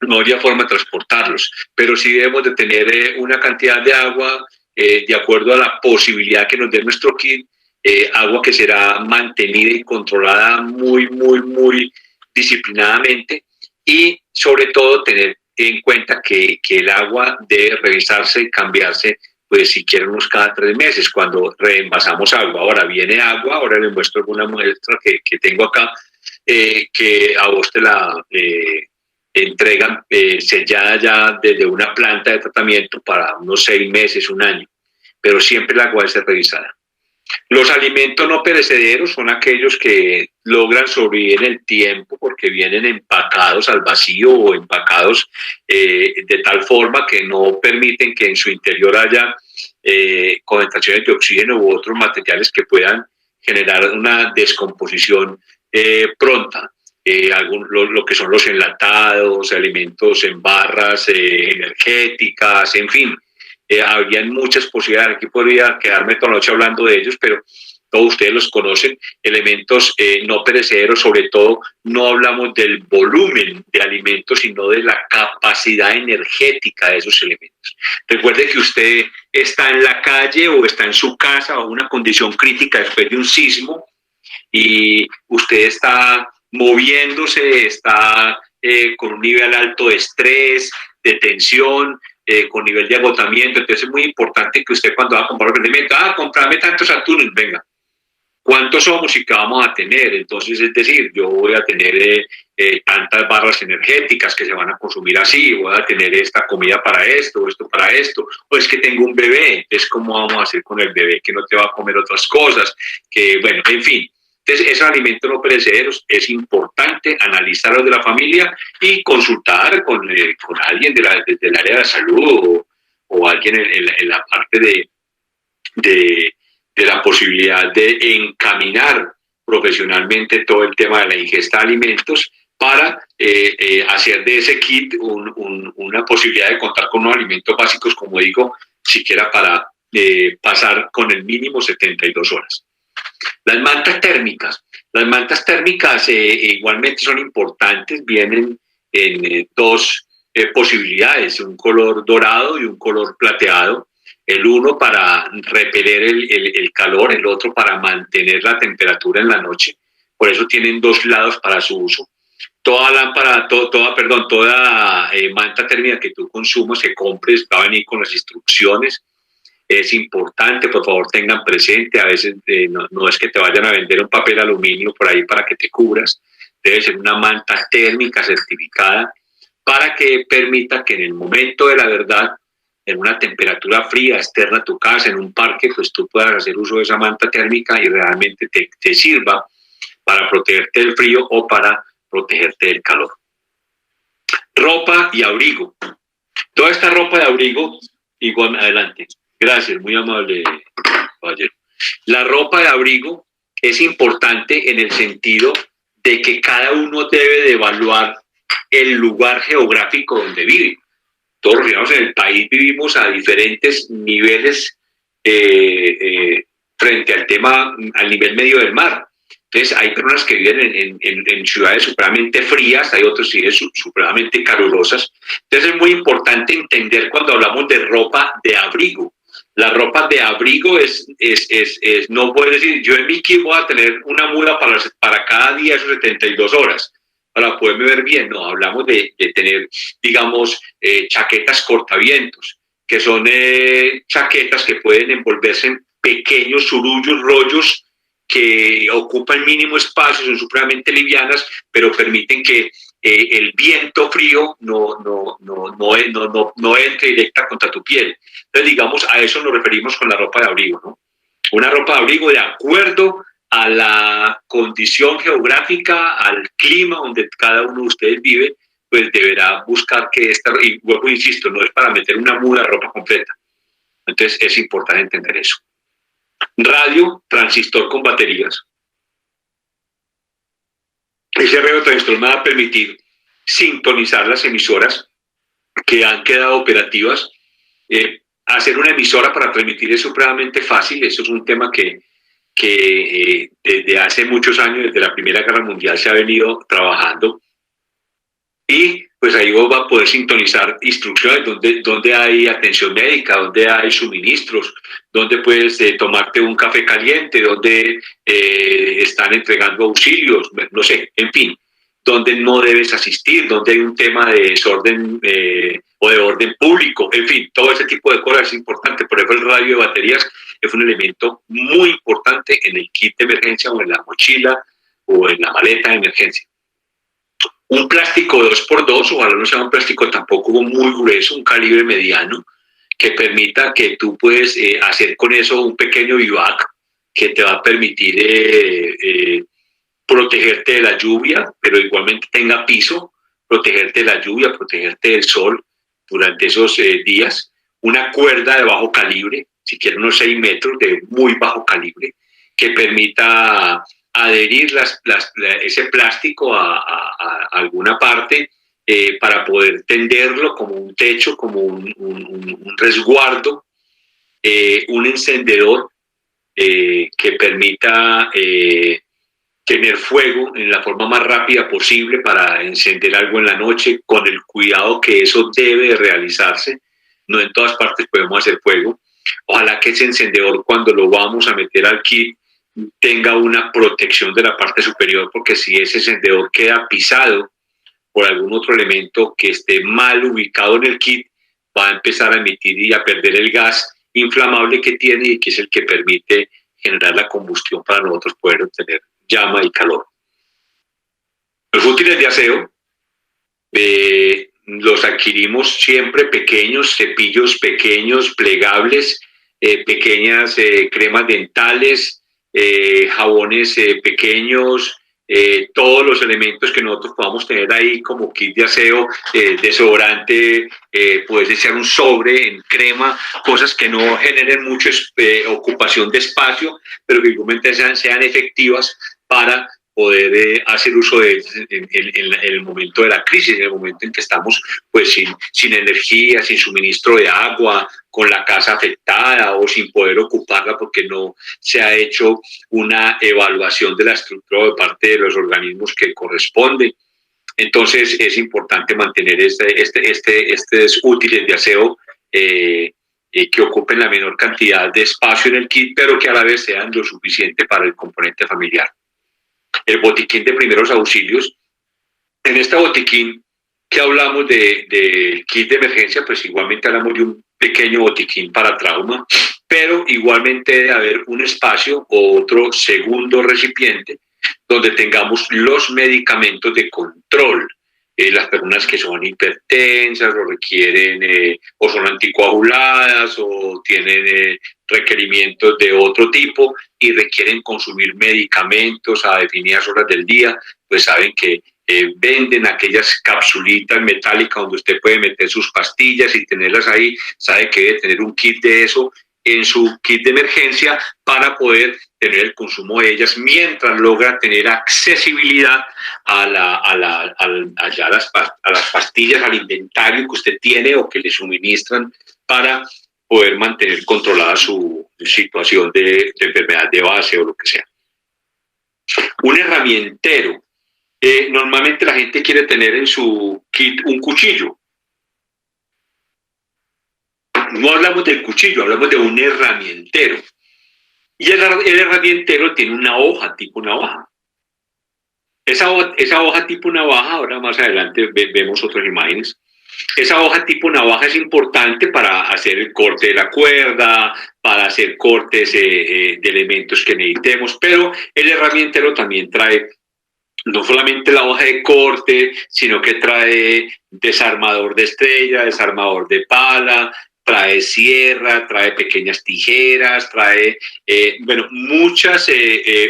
No habría forma de transportarlos, pero sí debemos de tener una cantidad de agua de acuerdo a la posibilidad que nos dé nuestro kit, agua que será mantenida y controlada muy disciplinadamente, y sobre todo tener en cuenta que el agua debe revisarse y cambiarse, pues si quieren unos cada 3 meses cuando reenvasamos agua. Ahora viene agua, ahora les muestro alguna muestra que tengo acá, que a vos te la entregan sellada ya desde una planta de tratamiento para unos 6 meses, un año, pero siempre el agua debe ser revisada. Los alimentos no perecederos son aquellos que logran sobrevivir en el tiempo porque vienen empacados al vacío o empacados de tal forma que no permiten que en su interior haya concentraciones de oxígeno u otros materiales que puedan generar una descomposición pronta. Lo que son los enlatados, alimentos en barras energéticas, en fin. Habrían muchas posibilidades, aquí podría quedarme toda la noche hablando de ellos, pero todos ustedes los conocen, elementos no perecederos, sobre todo no hablamos del volumen de alimentos, sino de la capacidad energética de esos elementos. Recuerde que usted está en la calle o está en su casa o en una condición crítica después de un sismo y usted está moviéndose, está con un nivel alto de estrés, de tensión, con nivel de agotamiento. Entonces es muy importante que usted cuando va a comprar un rendimiento, comprarme tantos atunes, venga, ¿cuántos somos y qué vamos a tener? Entonces, es decir, yo voy a tener tantas barras energéticas que se van a consumir así, voy a tener esta comida para esto, esto para esto, o es que tengo un bebé, entonces, ¿cómo vamos a hacer con el bebé que no te va a comer otras cosas? Que, bueno, en fin. Entonces, esos alimentos no perecederos es importante analizarlos de la familia y consultar con alguien del área de la salud o alguien en la parte de la posibilidad de encaminar profesionalmente todo el tema de la ingesta de alimentos para hacer de ese kit una posibilidad de contar con unos alimentos básicos, como digo, siquiera para pasar con el mínimo 72 horas. Las mantas térmicas igualmente son importantes, vienen en dos posibilidades, un color dorado y un color plateado. El uno para repeler el calor, el otro para mantener la temperatura en la noche. Por eso tienen dos lados para su uso. Toda lámpara, toda manta térmica que tú consumas, que compres, va a venir con las instrucciones. Es importante, por favor, tengan presente, a veces no es que te vayan a vender un papel aluminio por ahí para que te cubras, debe ser una manta térmica certificada para que permita que en el momento de la verdad, en una temperatura fría externa a tu casa, en un parque, pues tú puedas hacer uso de esa manta térmica y realmente te sirva para protegerte del frío o para protegerte del calor. Ropa y abrigo. Toda esta ropa de abrigo, igual adelante. Gracias, muy amable, caballero. La ropa de abrigo es importante en el sentido de que cada uno debe de evaluar el lugar geográfico donde vive. Todos los ciudadanos en el país vivimos a diferentes niveles frente al tema, al nivel medio del mar. Entonces, hay personas que viven en ciudades supremamente frías, hay otras ciudades supremamente calurosas. Entonces, es muy importante entender cuando hablamos de ropa de abrigo. La ropa de abrigo no puede decir, yo en mi kit voy a tener una muda para cada día esos 72 horas, para poderme ver bien. No, hablamos de tener, digamos, chaquetas cortavientos, que son chaquetas que pueden envolverse en pequeños surullos, rollos, que ocupan mínimo espacio, son supremamente livianas, pero permiten que el viento frío no entre directa contra tu piel. Entonces, digamos, a eso nos referimos con la ropa de abrigo, ¿no? Una ropa de abrigo de acuerdo a la condición geográfica, al clima donde cada uno de ustedes vive, pues deberá buscar que y luego insisto, no es para meter una muda de ropa completa. Entonces, es importante entender eso. Radio, transistor con baterías. Ese radio transistor me va a permitir sintonizar las emisoras que han quedado operativas. Hacer una emisora para transmitir es supremamente fácil. Eso es un tema que desde hace muchos años, desde la Primera Guerra Mundial, se ha venido trabajando. Y pues ahí vos vas a poder sintonizar instrucciones, donde hay atención médica, donde hay suministros, donde puedes tomarte un café caliente, donde están entregando auxilios, no sé, en fin, donde no debes asistir, donde hay un tema de desorden o de orden público, en fin, todo ese tipo de cosas es importante. Por ejemplo, el radio de baterías es un elemento muy importante en el kit de emergencia o en la mochila o en la maleta de emergencia. Un plástico 2x2, ojalá no sea un plástico tampoco muy grueso, un calibre mediano, que permita que tú puedes hacer con eso un pequeño bivac, que te va a permitir protegerte de la lluvia, pero igualmente tenga piso, protegerte de la lluvia, protegerte del sol durante esos días. Una cuerda de bajo calibre, si quieres unos 6 metros de muy bajo calibre, que permita adherir ese plástico a alguna parte para poder tenderlo como un techo, como un resguardo, un encendedor que permita tener fuego en la forma más rápida posible para encender algo en la noche, con el cuidado que eso debe de realizarse. No en todas partes podemos hacer fuego. Ojalá que ese encendedor, cuando lo vamos a meter al kit, tenga una protección de la parte superior, porque si ese encendedor queda pisado por algún otro elemento que esté mal ubicado en el kit, va a empezar a emitir y a perder el gas inflamable que tiene y que es el que permite generar la combustión para nosotros poder obtener llama y calor. Los útiles de aseo los adquirimos siempre pequeños, cepillos pequeños, plegables, pequeñas cremas dentales, jabones pequeños, todos los elementos que nosotros podamos tener ahí como kit de aseo, desodorante, puedes echar un sobre en crema, cosas que no generen mucha ocupación de espacio, pero que igualmente sean efectivas para poder hacer uso de en el momento de la crisis, en el momento en que estamos pues sin energía, sin suministro de agua, con la casa afectada o sin poder ocuparla porque no se ha hecho una evaluación de la estructura de parte de los organismos que corresponden. Entonces es importante mantener estos útiles de aseo que ocupen la menor cantidad de espacio en el kit, pero que a la vez sean lo suficiente para el componente familiar. El botiquín de primeros auxilios. En este botiquín que hablamos de kit de emergencia, pues igualmente hablamos de un pequeño botiquín para trauma, pero igualmente debe haber un espacio o otro segundo recipiente donde tengamos los medicamentos de control. Las personas que son hipertensas o requieren o son anticoaguladas o tienen requerimientos de otro tipo y requieren consumir medicamentos a definidas horas del día, pues saben que venden aquellas capsulitas metálicas donde usted puede meter sus pastillas y tenerlas ahí, sabe que debe tener un kit de eso en su kit de emergencia para poder tener el consumo de ellas mientras logra tener accesibilidad a las pastillas, al inventario que usted tiene o que le suministran para poder mantener controlada su situación de enfermedad de base o lo que sea. Un herramientero. Normalmente la gente quiere tener en su kit un cuchillo. No hablamos del cuchillo, hablamos de un herramientero. Y el herramientero tiene una hoja tipo navaja. Esa hoja tipo navaja, ahora más adelante vemos otras imágenes. Esa hoja tipo navaja es importante para hacer el corte de la cuerda, para hacer cortes de elementos que necesitemos, pero el herramientero también trae no solamente la hoja de corte, sino que trae desarmador de estrella, desarmador de pala, trae sierra, trae pequeñas tijeras, trae, muchas,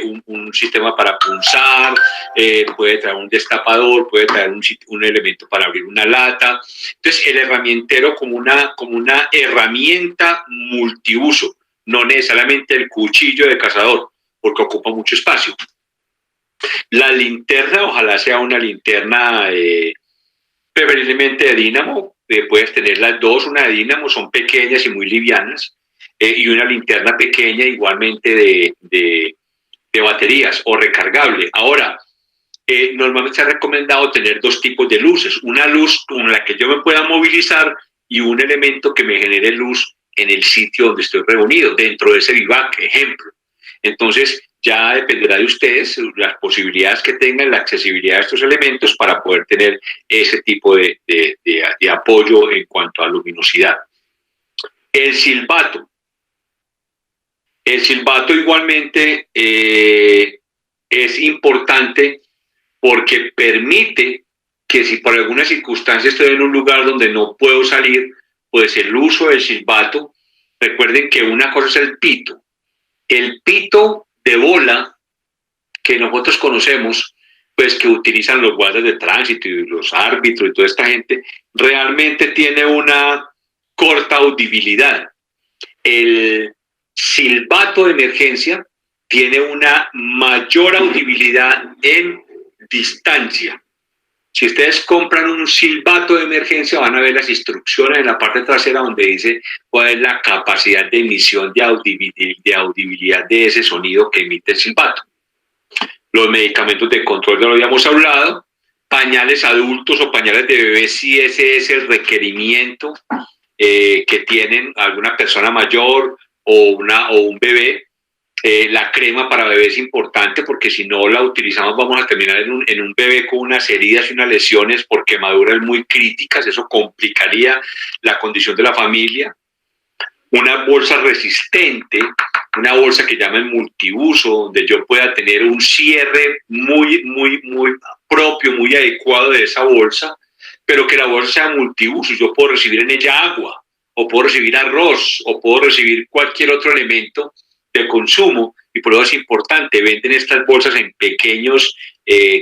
un sistema para punzar, puede traer un destapador, puede traer un elemento para abrir una lata. Entonces, el herramientero como una herramienta multiuso, no necesariamente el cuchillo de cazador, porque ocupa mucho espacio. La linterna, ojalá sea una linterna preferiblemente de dínamo, puedes tener las dos, una de dínamo, son pequeñas y muy livianas, y una linterna pequeña igualmente de baterías o recargable. Ahora, normalmente se ha recomendado tener dos tipos de luces, una luz con la que yo me pueda movilizar y un elemento que me genere luz en el sitio donde estoy reunido, dentro de ese vivac, ejemplo. Entonces, ya dependerá de ustedes las posibilidades que tengan, la accesibilidad de estos elementos para poder tener ese tipo de apoyo en cuanto a luminosidad. El silbato. El silbato igualmente es importante porque permite que si por alguna circunstancia estoy en un lugar donde no puedo salir, pues el uso del silbato, recuerden que una cosa es el pito, El pito de bola que nosotros conocemos, pues que utilizan los guardias de tránsito y los árbitros y toda esta gente, realmente tiene una corta audibilidad. El silbato de emergencia tiene una mayor audibilidad en distancia. Si ustedes compran un silbato de emergencia, van a ver las instrucciones en la parte trasera donde dice cuál es la capacidad de emisión de audibilidad de ese sonido que emite el silbato. Los medicamentos de control ya lo habíamos hablado, pañales adultos o pañales de bebés, si ese es el requerimiento que tienen alguna persona mayor o un bebé. La crema para bebés es importante porque si no la utilizamos vamos a terminar en un bebé con unas heridas y unas lesiones por quemaduras muy críticas, eso complicaría la condición de la familia. Una bolsa resistente, una bolsa que llaman multiuso, donde yo pueda tener un cierre muy propio, muy adecuado de esa bolsa, pero que la bolsa sea multiuso. Yo puedo recibir en ella agua, o puedo recibir arroz, o puedo recibir cualquier otro elemento de consumo, y por eso es importante. Venden estas bolsas en pequeños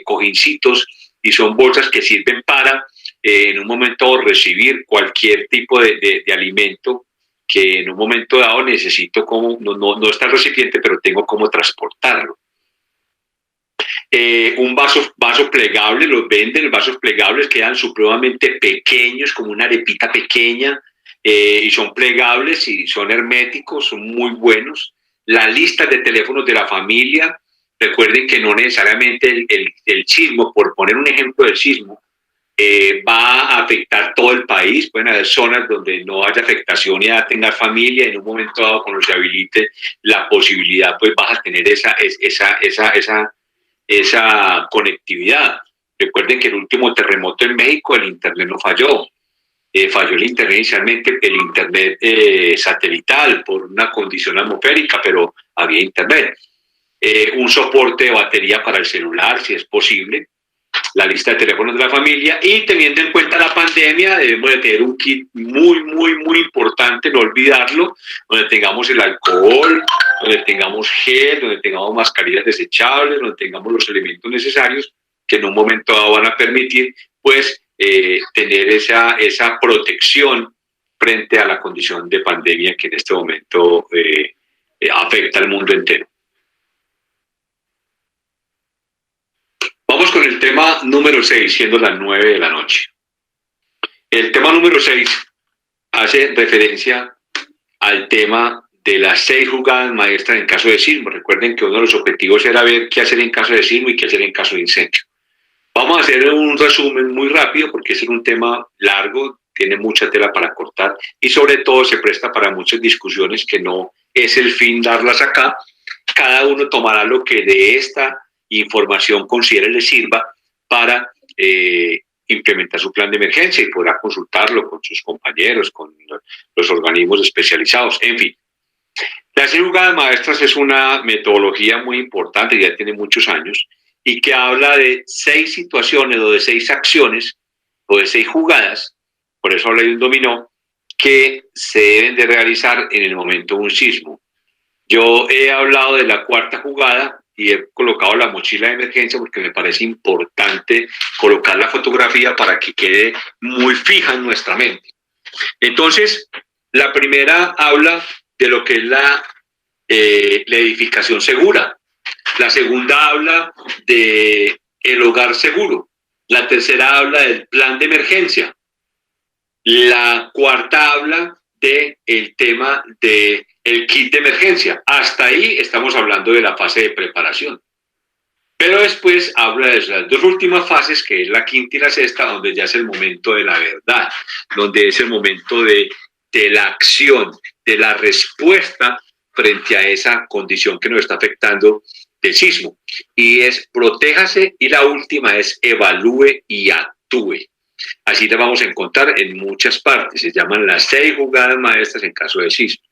cojincitos, y son bolsas que sirven para, en un momento, recibir cualquier tipo de alimento que en un momento dado necesito como, no está el recipiente, pero tengo cómo transportarlo. Un vaso plegable, los venden, vasos plegables quedan supremamente pequeños, como una arepita pequeña, y son plegables y son herméticos, son muy buenos. La lista de teléfonos de la familia, recuerden que no necesariamente el sismo, por poner un ejemplo del sismo, va a afectar todo el país. Pueden haber zonas donde no haya afectación y ya tengas familia, en un momento dado cuando se habilite la posibilidad, pues vas a tener esa conectividad. Recuerden que el último terremoto en México el internet no falló. Falló el internet inicialmente, el internet satelital por una condición atmosférica, pero había internet. Un soporte de batería para el celular, si es posible. La lista de teléfonos de la familia, y teniendo en cuenta la pandemia debemos de tener un kit muy importante, no olvidarlo, donde tengamos el alcohol, donde tengamos gel, donde tengamos mascarillas desechables, donde tengamos los elementos necesarios que en un momento dado van a permitir pues tener esa protección frente a la condición de pandemia que en este momento afecta al mundo entero. Vamos con el tema número 6, siendo las 9 de la noche. El tema número 6 hace referencia al tema de las 6 jugadas maestras en caso de sismo. Recuerden que uno de los objetivos era ver qué hacer en caso de sismo y qué hacer en caso de incendio. Vamos a hacer un resumen muy rápido porque es un tema largo, tiene mucha tela para cortar y sobre todo se presta para muchas discusiones que no es el fin darlas acá. Cada uno tomará lo que de esta información considere le sirva para implementar su plan de emergencia y podrá consultarlo con sus compañeros, con los organismos especializados, en fin. Las 6 jugadas maestras es una metodología muy importante, ya tiene muchos años, y que habla de 6 situaciones o de 6 acciones o de 6 jugadas, por eso habla de un dominó, que se deben de realizar en el momento de un sismo. Yo he hablado de la 4ª jugada y he colocado la mochila de emergencia porque me parece importante colocar la fotografía para que quede muy fija en nuestra mente. Entonces, la primera habla de lo que es la edificación segura. La segunda habla de el hogar seguro. La tercera habla del plan de emergencia. La 4ª habla del tema del kit de emergencia. Hasta ahí estamos hablando de la fase de preparación. Pero después habla de las 2 últimas fases, que es la 5ª y la 6ª, donde ya es el momento de la verdad, donde es el momento de la acción, de la respuesta frente a esa condición que nos está afectando del sismo. Y es protéjase, y la última es evalúe y actúe. Así las vamos a encontrar en muchas partes. Se llaman las 6 jugadas maestras en caso de sismo.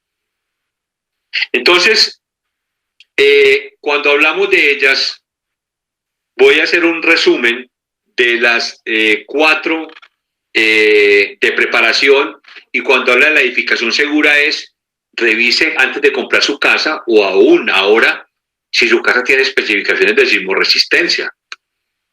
Entonces, cuando hablamos de ellas, voy a hacer un resumen de las 4 de preparación, y cuando habla de la edificación segura es revise antes de comprar su casa, o aún ahora, si su casa tiene especificaciones de sismoresistencia.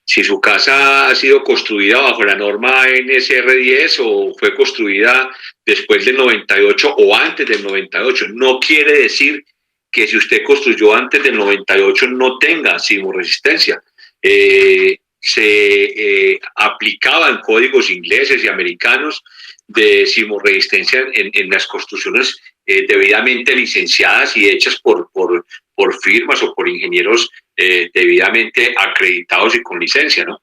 Si su casa ha sido construida bajo la norma NSR10 o fue construida después del 98 o antes del 98, no quiere decir que si usted construyó antes del 98 no tenga sismoresistencia. Se aplicaban códigos ingleses y americanos de sismoresistencia en las construcciones debidamente licenciadas y hechas por firmas o por ingenieros debidamente acreditados y con licencia, ¿no?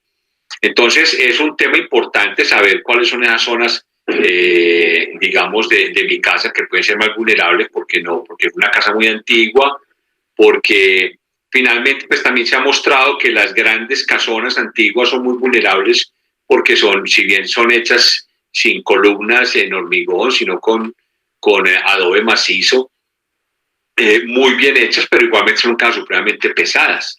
Entonces es un tema importante saber cuáles son esas zonas, digamos, de mi casa que pueden ser más vulnerables, porque es una casa muy antigua, porque finalmente pues también se ha mostrado que las grandes casonas antiguas son muy vulnerables porque si bien son hechas sin columnas en hormigón, sino con adobe macizo, muy bien hechas, pero igualmente son casas supremamente pesadas.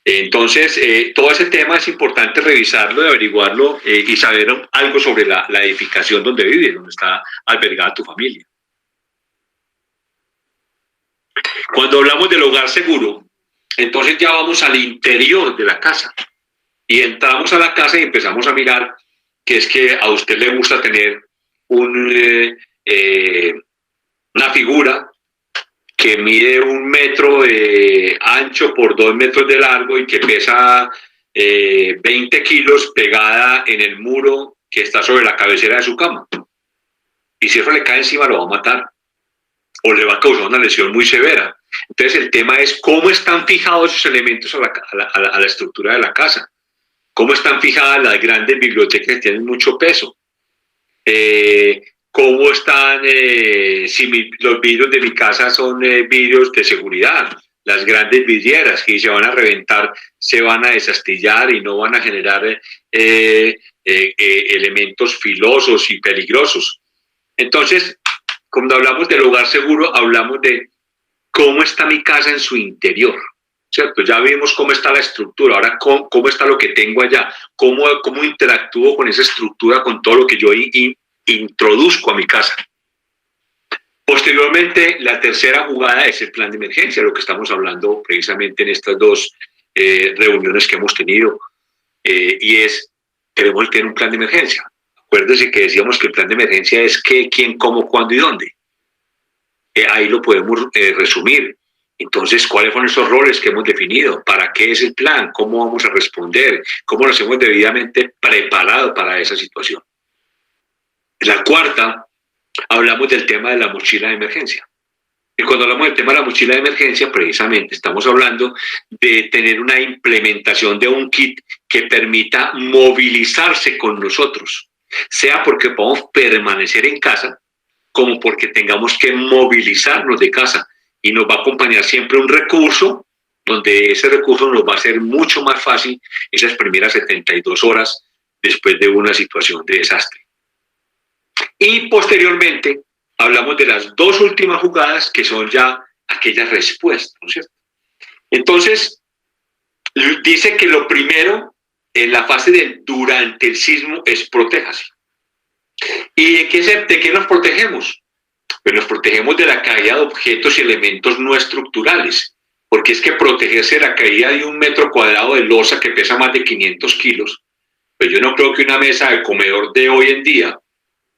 Entonces, todo ese tema es importante revisarlo y averiguarlo y saber algo sobre la edificación donde vives, donde está albergada tu familia. Cuando hablamos del hogar seguro, entonces ya vamos al interior de la casa y entramos a la casa y empezamos a mirar que es que a usted le gusta tener una figura que mide 1 metro de ancho por 2 metros de largo y que pesa 20 kilos pegada en el muro que está sobre la cabecera de su cama. Y si eso le cae encima lo va a matar o le va a causar una lesión muy severa. Entonces el tema es cómo están fijados esos elementos a la estructura de la casa, cómo están fijadas las grandes bibliotecas que tienen mucho peso, cómo están, si los vidrios de mi casa son vidrios de seguridad, las grandes vidrieras que se van a reventar, se van a desastillar y no van a generar elementos filosos y peligrosos. Entonces, cuando hablamos del hogar seguro, hablamos de cómo está mi casa en su interior, ¿cierto? Ya vimos cómo está la estructura, ahora cómo está lo que tengo allá, cómo interactúo con esa estructura, con todo lo que yo introduzco a mi casa. Posteriormente, la tercera jugada es el plan de emergencia, lo que estamos hablando precisamente en estas dos reuniones que hemos tenido, y queremos tener un plan de emergencia. Acuérdense que decíamos que el plan de emergencia es qué, quién, cómo, cuándo y dónde. Ahí lo podemos resumir. Entonces, ¿cuáles son esos roles que hemos definido? ¿Para qué es el plan? ¿Cómo vamos a responder? ¿Cómo nos hemos debidamente preparado para esa situación? La cuarta, hablamos del tema de la mochila de emergencia. Y cuando hablamos del tema de la mochila de emergencia, precisamente estamos hablando de tener una implementación de un kit que permita movilizarse con nosotros, sea porque podamos permanecer en casa, como porque tengamos que movilizarnos de casa, y nos va a acompañar siempre un recurso, donde ese recurso nos va a hacer mucho más fácil esas primeras 72 horas después de una situación de desastre. Y posteriormente hablamos de las dos últimas jugadas, que son ya aquellas respuestas, ¿no es cierto? Entonces, dice que lo primero en la fase del durante el sismo es protéjase. ¿Y de qué nos protegemos? Pues nos protegemos de la caída de objetos y elementos no estructurales, porque es que protegerse de la caída de 1 metro cuadrado de losa que pesa más de 500 kilos, pues yo no creo que una mesa de comedor de hoy en día,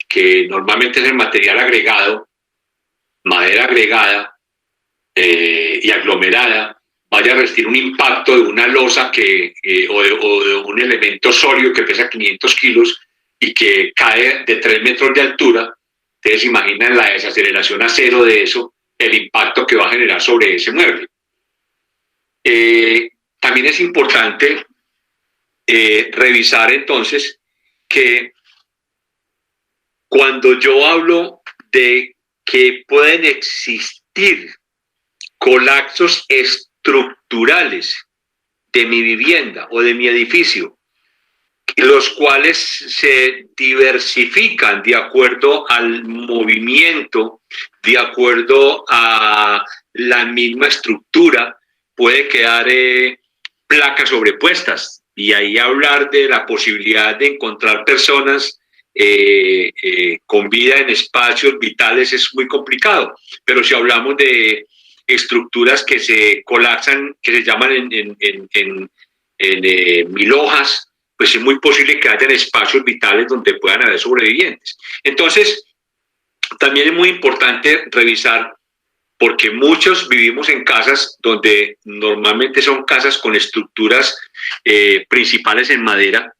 que normalmente es el material agregado, madera agregada y aglomerada, vaya a resistir un impacto de una losa o de un elemento sólido que pesa 500 kilos y que cae de 3 metros de altura. Ustedes imaginan la desaceleración a cero de eso, el impacto que va a generar sobre ese mueble. También es importante revisar entonces que cuando yo hablo de que pueden existir colapsos estructurales de mi vivienda o de mi edificio, los cuales se diversifican de acuerdo al movimiento, de acuerdo a la misma estructura, puede quedar placas sobrepuestas, y ahí hablar de la posibilidad de encontrar personas con vida en espacios vitales es muy complicado. Pero si hablamos de estructuras que se colapsan, que se llaman en 1000 hojas, pues es muy posible que hayan espacios vitales donde puedan haber sobrevivientes. Entonces, también es muy importante revisar, porque muchos vivimos en casas donde normalmente son casas con estructuras principales en madera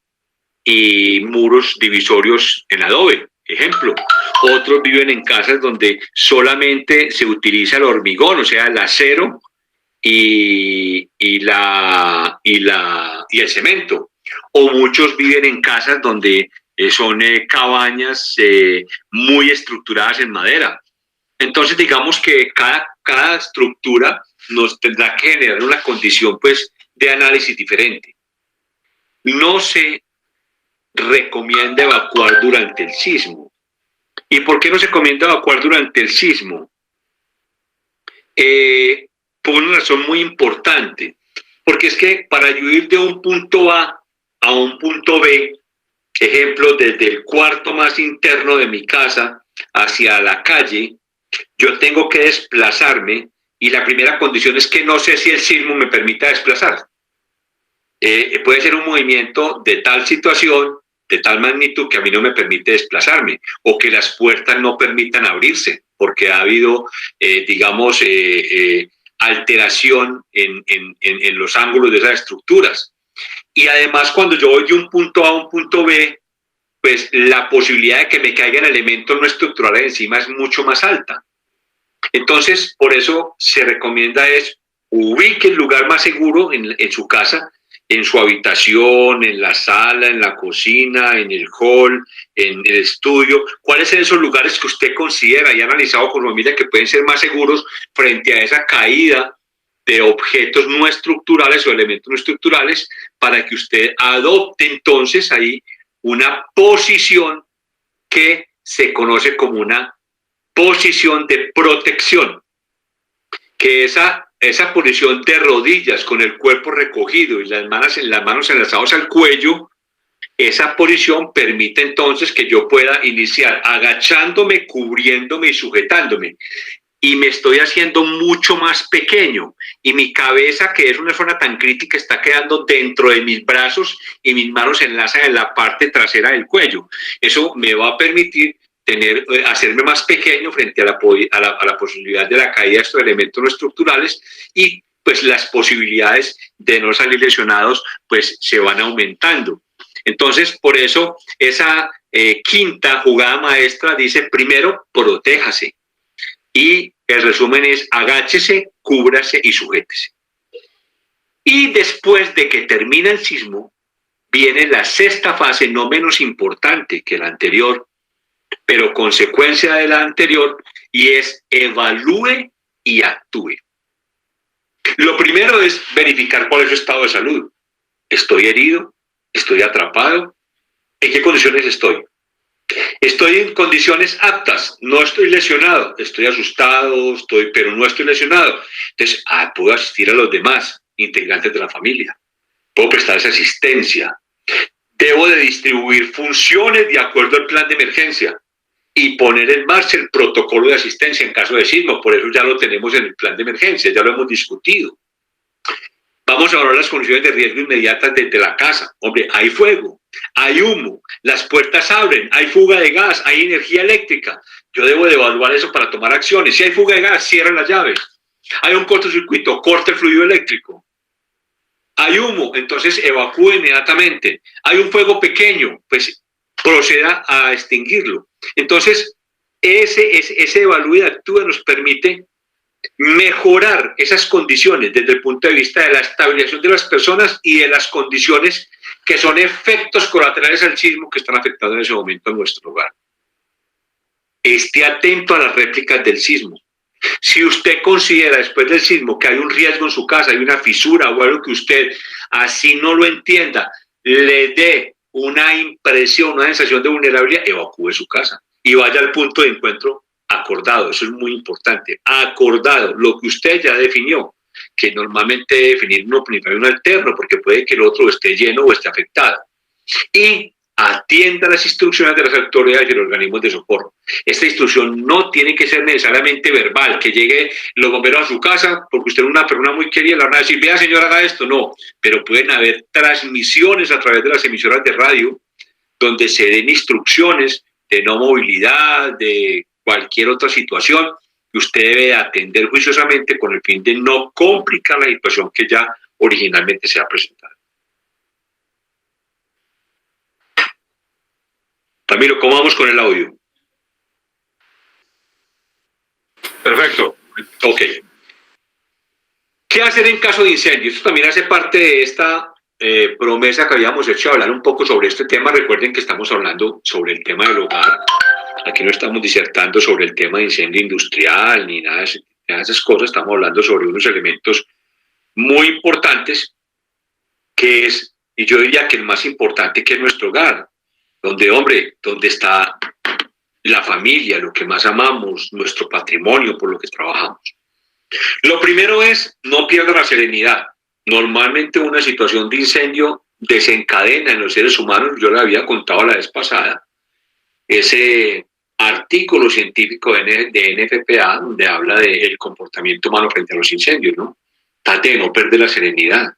y muros divisorios en adobe, ejemplo. Otros viven en casas donde solamente se utiliza el hormigón, o sea, el acero y el cemento. O muchos viven en casas donde son cabañas muy estructuradas en madera. Entonces, digamos que cada estructura nos tendrá que generar una condición, pues, de análisis diferente. No se recomienda evacuar durante el sismo. ¿Y por qué no se recomienda evacuar durante el sismo? Por una razón muy importante, porque es que para yo ir de un punto A a un punto B, ejemplo, desde el cuarto más interno de mi casa hacia la calle, yo tengo que desplazarme y la primera condición es que no sé si el sismo me permita desplazar. Puede ser un movimiento de tal situación, de tal magnitud que a mí no me permite desplazarme, o que las puertas no permitan abrirse, porque ha habido, digamos, alteración en los ángulos de esas estructuras. Y además, cuando yo voy de un punto A a un punto B, pues la posibilidad de que me caigan elementos no estructurales encima es mucho más alta. Entonces, por eso se recomienda ubique el lugar más seguro en su casa, en su habitación, en la sala, en la cocina, en el hall, en el estudio. ¿Cuáles son esos lugares que usted considera y ha analizado con su familia que pueden ser más seguros frente a esa caída de objetos no estructurales o elementos no estructurales, para que usted adopte entonces ahí una posición que se conoce como una posición de protección? Que esa posición de rodillas con el cuerpo recogido y las manos enlazadas al cuello, esa posición permite entonces que yo pueda iniciar agachándome, cubriéndome y sujetándome. Y me estoy haciendo mucho más pequeño. Y mi cabeza, que es una zona tan crítica, está quedando dentro de mis brazos y mis manos se enlazan en la parte trasera del cuello. Eso me va a permitir hacerme más pequeño frente a la posibilidad de la caída de estos elementos no estructurales, y pues las posibilidades de no salir lesionados pues se van aumentando. Entonces, por eso esa quinta jugada maestra dice: primero, protéjase. Y el resumen es: agáchese, cúbrase y sujétese. Y después de que termina el sismo, viene la sexta fase, no menos importante que la anterior, pero consecuencia de la anterior, y es evalúe y actúe. Lo primero es verificar cuál es su estado de salud. ¿Estoy herido? ¿Estoy atrapado? ¿En qué condiciones estoy? Estoy en condiciones aptas, no estoy lesionado, estoy asustado, pero no estoy lesionado. Entonces, puedo asistir a los demás integrantes de la familia, puedo prestarles asistencia, debo de distribuir funciones de acuerdo al plan de emergencia y poner en marcha el protocolo de asistencia en caso de sismo. Por eso ya lo tenemos en el plan de emergencia, ya lo hemos discutido. Vamos a evaluar las condiciones de riesgo inmediatas desde la casa. Hombre, hay fuego, hay humo, las puertas abren, hay fuga de gas, hay energía eléctrica. Yo debo de evaluar eso para tomar acciones. Si hay fuga de gas, cierren las llaves. Hay un cortocircuito, corte el fluido eléctrico. Hay humo, entonces evacúe inmediatamente. Hay un fuego pequeño, pues proceda a extinguirlo. Entonces, ese evalúe y actúe nos permite mejorar esas condiciones desde el punto de vista de la estabilización de las personas y de las condiciones que son efectos colaterales al sismo que están afectando en ese momento a nuestro hogar. Esté atento a las réplicas del sismo. Si usted considera después del sismo que hay un riesgo en su casa, hay una fisura o algo que usted, así no lo entienda, le dé una impresión, una sensación de vulnerabilidad, evacúe su casa y vaya al punto de encuentro acordado. Eso es muy importante. Acordado, lo que usted ya definió, que normalmente definir un alterno, porque puede que el otro esté lleno o esté afectado. Y atienda las instrucciones de las autoridades y los organismos de socorro. Esta instrucción no tiene que ser necesariamente verbal, que llegue los bomberos a su casa, porque usted es una persona muy querida, le van a decir, vea señora, haga esto, no, pero pueden haber transmisiones a través de las emisoras de radio, donde se den instrucciones de no movilidad, de cualquier otra situación, que usted debe atender juiciosamente con el fin de no complicar la situación que ya originalmente se ha presentado. Ramiro, ¿cómo vamos con el audio? Perfecto. Ok. ¿Qué hacer en caso de incendio? Esto también hace parte de esta promesa que habíamos hecho de hablar un poco sobre este tema. Recuerden que estamos hablando sobre el tema del hogar. Aquí no estamos disertando sobre el tema de incendio industrial ni nada de esas cosas. Estamos hablando sobre unos elementos muy importantes que es, y yo diría que el más importante, que es nuestro hogar. Donde está la familia, lo que más amamos, nuestro patrimonio por lo que trabajamos. Lo primero es, no pierda la serenidad. Normalmente una situación de incendio desencadena en los seres humanos, yo le había contado la vez pasada, ese artículo científico de NFPA, donde habla del comportamiento humano frente a los incendios, ¿no? Trate de no perder la serenidad.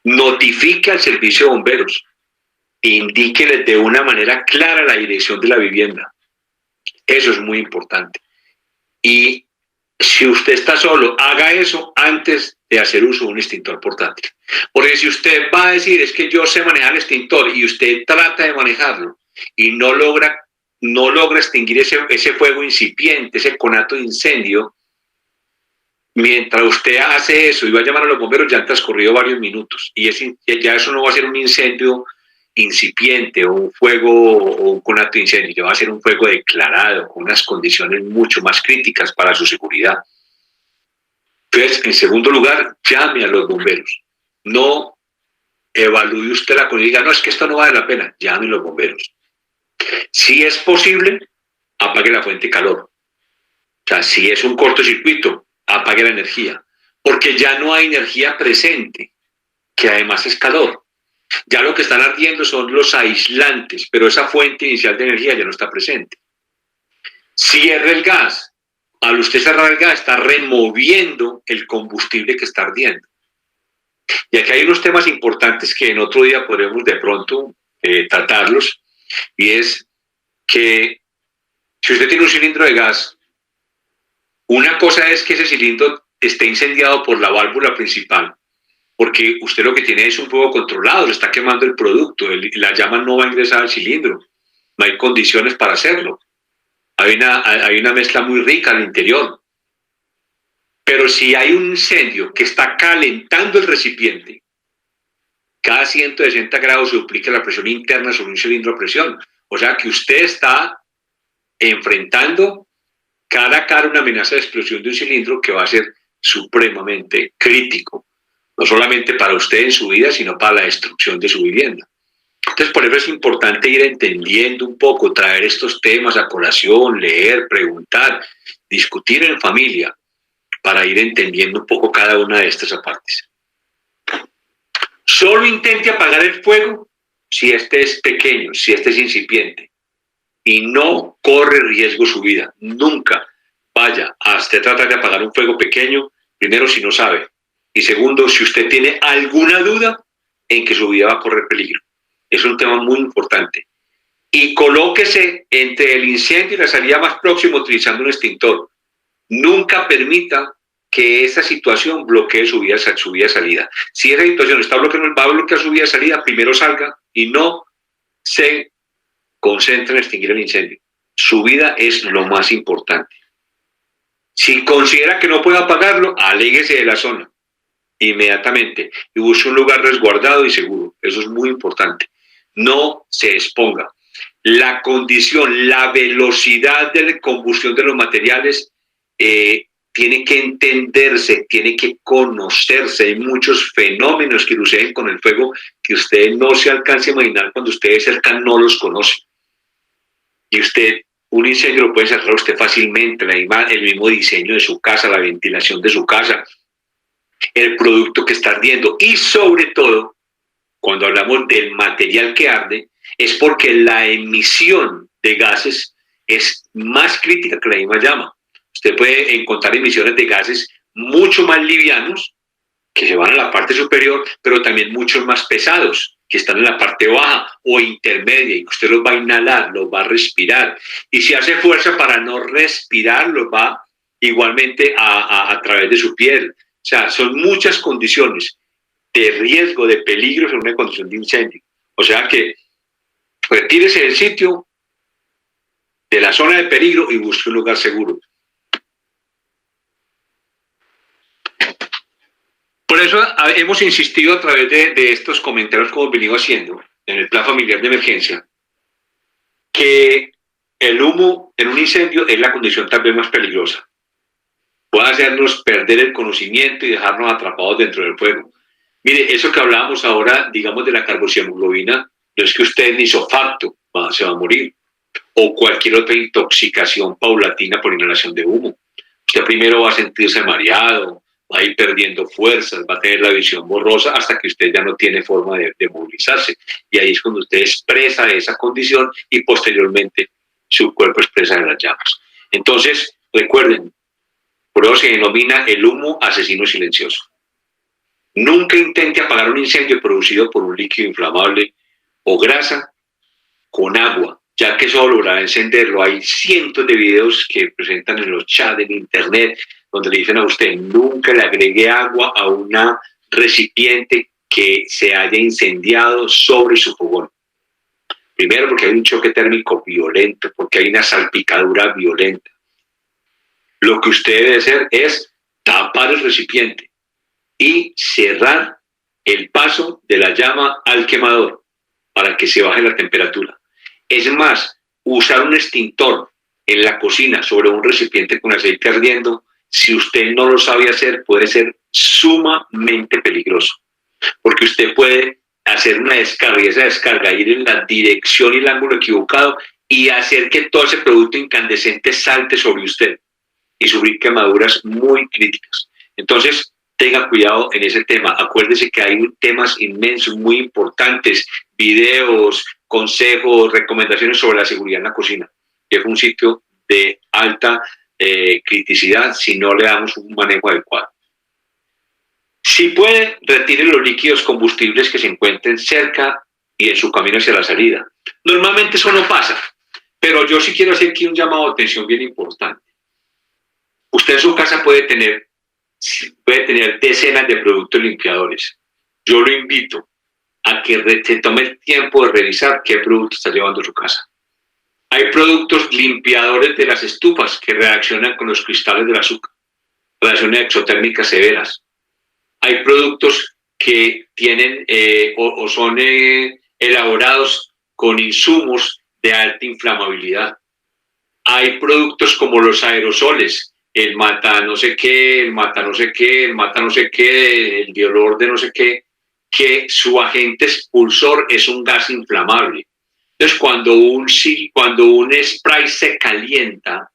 Notifique al servicio de bomberos. Indíqueles de una manera clara la dirección de la vivienda. Eso es muy importante. Y si usted está solo, haga eso antes de hacer uso de un extintor portátil. Porque si usted va a decir, es que yo sé manejar el extintor, y usted trata de manejarlo y no logra extinguir ese fuego incipiente, ese conato de incendio, mientras usted hace eso y va a llamar a los bomberos, ya han transcurrido varios minutos. Y ya eso no va a ser un incendio incipiente o un fuego o un conato de incendio, ya va a ser un fuego declarado con unas condiciones mucho más críticas para su seguridad. Entonces, en segundo lugar, llame a los bomberos. No evalúe usted la cosa y diga, no, es que esto no vale la pena. Llame a los bomberos. Si es posible, apague la fuente de calor. O sea, si es un cortocircuito, apague la energía. Porque ya no hay energía presente, que además es calor. Ya lo que están ardiendo son los aislantes, pero esa fuente inicial de energía ya no está presente. Cierre el gas. Al usted cerrar el gas, está removiendo el combustible que está ardiendo. Y aquí hay unos temas importantes que en otro día podremos de pronto tratarlos, y es que si usted tiene un cilindro de gas, una cosa es que ese cilindro esté incendiado por la válvula principal, porque usted lo que tiene es un fuego controlado, le está quemando el producto, la llama no va a ingresar al cilindro, no hay condiciones para hacerlo. Hay una mezcla muy rica al interior. Pero si hay un incendio que está calentando el recipiente, cada 160 grados se duplica la presión interna sobre un cilindro a presión. O sea que usted está enfrentando cara a cara una amenaza de explosión de un cilindro que va a ser supremamente crítico. No solamente para usted en su vida, sino para la destrucción de su vivienda. Entonces, por eso es importante ir entendiendo un poco, traer estos temas a colación, leer, preguntar, discutir en familia, para ir entendiendo un poco cada una de estas partes. Solo intente apagar el fuego si este es pequeño, si este es incipiente, y no corre riesgo su vida. Nunca vaya a usted tratar de apagar un fuego pequeño, primero si no sabe, y segundo, si usted tiene alguna duda en que su vida va a correr peligro. Es un tema muy importante. Y colóquese entre el incendio y la salida más próxima utilizando un extintor. Nunca permita que esa situación bloquee su vida salida. Si esa situación va a bloquear su vida salida, primero salga y no se concentre en extinguir el incendio. Su vida es lo más importante. Si considera que no puede apagarlo, aléguese de la zona inmediatamente y busque un lugar resguardado y seguro. Eso es muy importante. No se exponga. La condición, la velocidad de la combustión de los materiales tiene que entenderse, tiene que conocerse. Hay muchos fenómenos que suceden con el fuego que usted no se alcanza a imaginar cuando usted de cerca no los conoce. Y usted, un incendio lo puede cerrar usted fácilmente, el mismo diseño de su casa, la ventilación de su casa, el producto que está ardiendo y sobre todo, cuando hablamos del material que arde, es porque la emisión de gases es más crítica que la misma llama. Usted puede encontrar emisiones de gases mucho más livianos que se van a la parte superior, pero también muchos más pesados que están en la parte baja o intermedia, y usted los va a inhalar, los va a respirar. Y si hace fuerza para no respirar, los va igualmente a través de su piel. O sea, son muchas condiciones de riesgo, de peligro en una condición de incendio. O sea que retírese del sitio, de la zona de peligro, y busque un lugar seguro. Por eso hemos insistido a través de estos comentarios, como venido haciendo en el plan familiar de emergencia, que el humo en un incendio es la condición tal vez más peligrosa. Puede hacernos perder el conocimiento y dejarnos atrapados dentro del fuego. Mire, eso que hablábamos ahora, digamos, de la carboxiemoglobina, no es que usted en isofacto se va a morir, o cualquier otra intoxicación paulatina por inhalación de humo. Usted primero va a sentirse mareado, va a ir perdiendo fuerzas, va a tener la visión borrosa hasta que usted ya no tiene forma de movilizarse. Y ahí es cuando usted expresa esa condición y posteriormente su cuerpo expresa las llamas. Entonces, recuerden, por eso se denomina el humo asesino silencioso. Nunca intente apagar un incendio producido por un líquido inflamable o grasa con agua, ya que eso logrará encenderlo. Hay cientos de videos que presentan en los chats, en internet, donde le dicen a usted, nunca le agregue agua a una recipiente que se haya incendiado sobre su fogón. Primero, porque hay un choque térmico violento, porque hay una salpicadura violenta. Lo que usted debe hacer es tapar el recipiente y cerrar el paso de la llama al quemador para que se baje la temperatura. Es más, usar un extintor en la cocina sobre un recipiente con aceite ardiendo, si usted no lo sabe hacer, puede ser sumamente peligroso, porque usted puede hacer una descarga y esa descarga ir en la dirección y el ángulo equivocado y hacer que todo ese producto incandescente salte sobre usted y sufrir quemaduras muy críticas. Entonces, tenga cuidado en ese tema. Acuérdese que hay temas inmensos, muy importantes, videos, consejos, recomendaciones sobre la seguridad en la cocina, que es un sitio de alta criticidad si no le damos un manejo adecuado. Si puede, retire los líquidos combustibles que se encuentren cerca y en su camino hacia la salida. Normalmente eso no pasa, pero yo sí quiero hacer aquí un llamado de atención bien importante. Usted en su casa puede tener decenas de productos limpiadores. Yo lo invito a que se tome el tiempo de revisar qué producto está llevando a su casa. Hay productos limpiadores de las estufas que reaccionan con los cristales del azúcar, reacciones exotérmicas severas. Hay productos que tienen o son elaborados con insumos de alta inflamabilidad. Hay productos como los aerosoles, el mata no sé qué, el mata no sé qué, el mata no sé qué, el diolor de no sé qué, que su agente expulsor es un gas inflamable. Entonces, cuando un spray se calienta,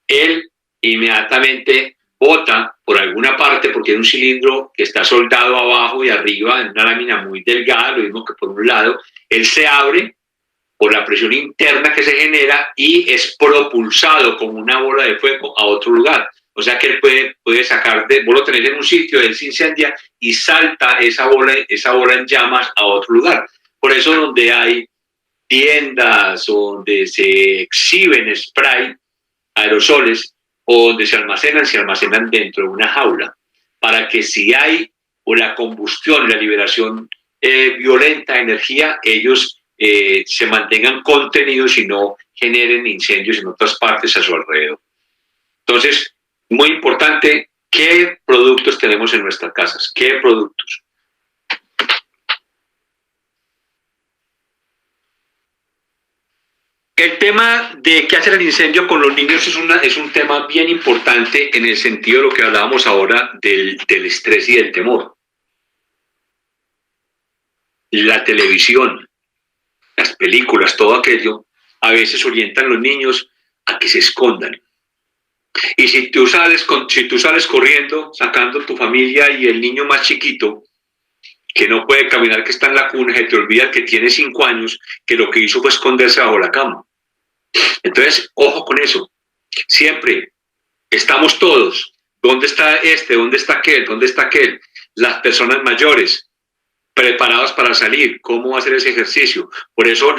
él inmediatamente bota por alguna parte, porque es un cilindro que está soldado abajo y arriba en una lámina muy delgada, lo mismo que por un lado, él se abre por la presión interna que se genera y es propulsado como una bola de fuego a otro lugar. O sea que él puede sacar, vos lo tenés en un sitio, él se incendia y salta esa bola en llamas a otro lugar. Por eso donde hay tiendas donde se exhiben spray, aerosoles, o donde se almacenan dentro de una jaula, para que si hay la combustión, la liberación violenta de energía, ellos se mantengan contenidos y no generen incendios en otras partes a su alrededor. Entonces, muy importante, ¿qué productos tenemos en nuestras casas? ¿Qué productos? El tema de qué hacer el incendio con los niños es un tema bien importante en el sentido de lo que hablábamos ahora del estrés y del temor. La televisión, las películas, todo aquello, a veces orientan a los niños a que se escondan. Y si tú sales corriendo, sacando tu familia y el niño más chiquito, que no puede caminar, que está en la cuna, se te olvida que tiene 5 años, que lo que hizo fue esconderse bajo la cama. Entonces, ojo con eso. Siempre estamos todos. ¿Dónde está este? ¿Dónde está aquel? ¿Dónde está aquel? Las personas mayores, preparados para salir. ¿Cómo hacer ese ejercicio? Por eso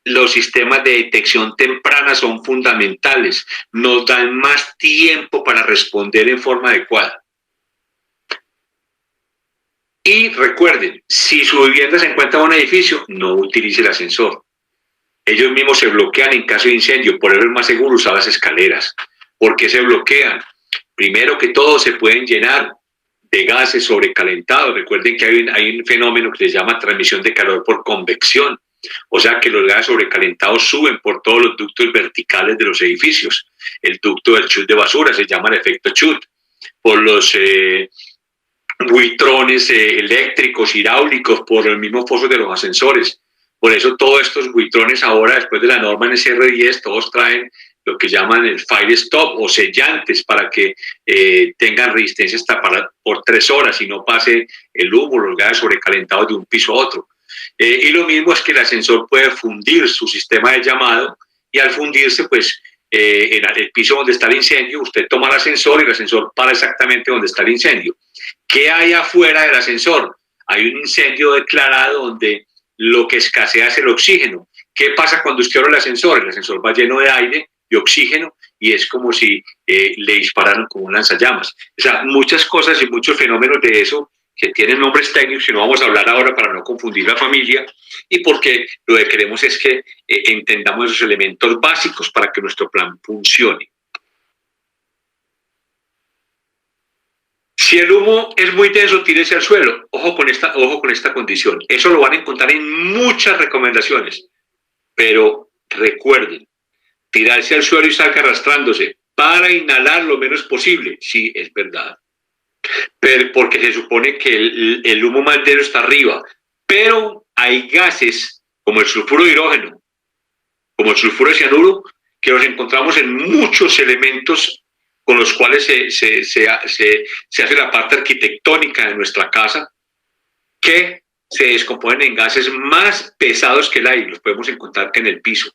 los sistemas de detección temprana son fundamentales. Nos dan más tiempo para responder en forma adecuada. Y recuerden, si su vivienda se encuentra en un edificio, no utilice el ascensor. Ellos mismos se bloquean en caso de incendio, por eso es más seguro usar las escaleras. ¿Por qué se bloquean? Primero que todo, se pueden llenar de gases sobrecalentados. Recuerden que hay un fenómeno que se llama transmisión de calor por convección. O sea que los gases sobrecalentados suben por todos los ductos verticales de los edificios. El ducto del chute de basura se llama el efecto chute. Por los buitrones eléctricos, hidráulicos, por el mismo foso de los ascensores. Por eso todos estos buitrones ahora, después de la norma NSR10, todos traen lo que llaman el fire stop o sellantes para que tengan resistencia hasta por 3 horas y no pase el humo, los gases sobrecalentados de un piso a otro. Y lo mismo es que el ascensor puede fundir su sistema de llamado y al fundirse, pues, en el piso donde está el incendio, usted toma el ascensor y el ascensor para exactamente donde está el incendio. ¿Qué hay afuera del ascensor? Hay un incendio declarado donde lo que escasea es el oxígeno. ¿Qué pasa cuando usted abre el ascensor? El ascensor va lleno de aire y oxígeno y es como si le dispararan con un lanzallamas. O sea, muchas cosas y muchos fenómenos de eso que tienen nombres técnicos que no vamos a hablar ahora para no confundir la familia y porque lo que queremos es que entendamos esos elementos básicos para que nuestro plan funcione. Si el humo es muy denso, tírese al suelo. Ojo con esta condición. Eso lo van a encontrar en muchas recomendaciones. Pero recuerden, tirarse al suelo y salga arrastrándose para inhalar lo menos posible. Sí, es verdad. Pero porque se supone que el humo más denso está arriba. Pero hay gases como el sulfuro de hidrógeno, como el sulfuro de cianuro, que los encontramos en muchos elementos con los cuales se hace la parte arquitectónica de nuestra casa, que se descomponen en gases más pesados que el aire. Los podemos encontrar en el piso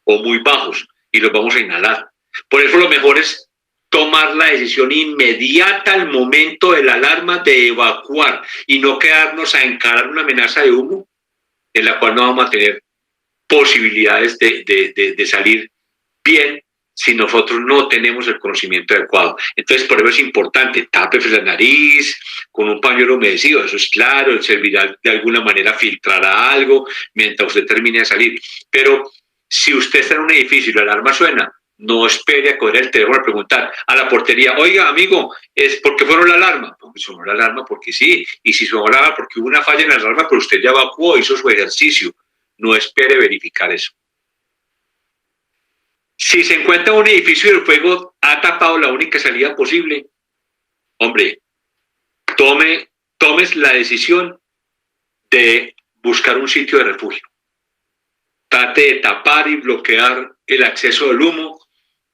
o muy bajos y los vamos a inhalar. Por eso lo mejor es tomar la decisión inmediata al momento de la alarma de evacuar y no quedarnos a encarar una amenaza de humo en la cual no vamos a tener posibilidades de salir bien si nosotros no tenemos el conocimiento adecuado. Entonces, por eso es importante, tápese la nariz con un pañuelo humedecido, eso es claro, el servirá de alguna manera filtrará algo mientras usted termine de salir. Pero si usted está en un edificio y la alarma suena, no espere a coger el teléfono a preguntar a la portería, oiga, amigo, ¿por qué fueron la alarma? Porque sonó la alarma porque sí, y si sonó la alarma porque hubo una falla en la alarma, pero usted ya evacuó, hizo su ejercicio. No espere verificar eso. Si se encuentra un edificio y el fuego ha tapado la única salida posible, hombre, tomes la decisión de buscar un sitio de refugio. Trate de tapar y bloquear el acceso del humo,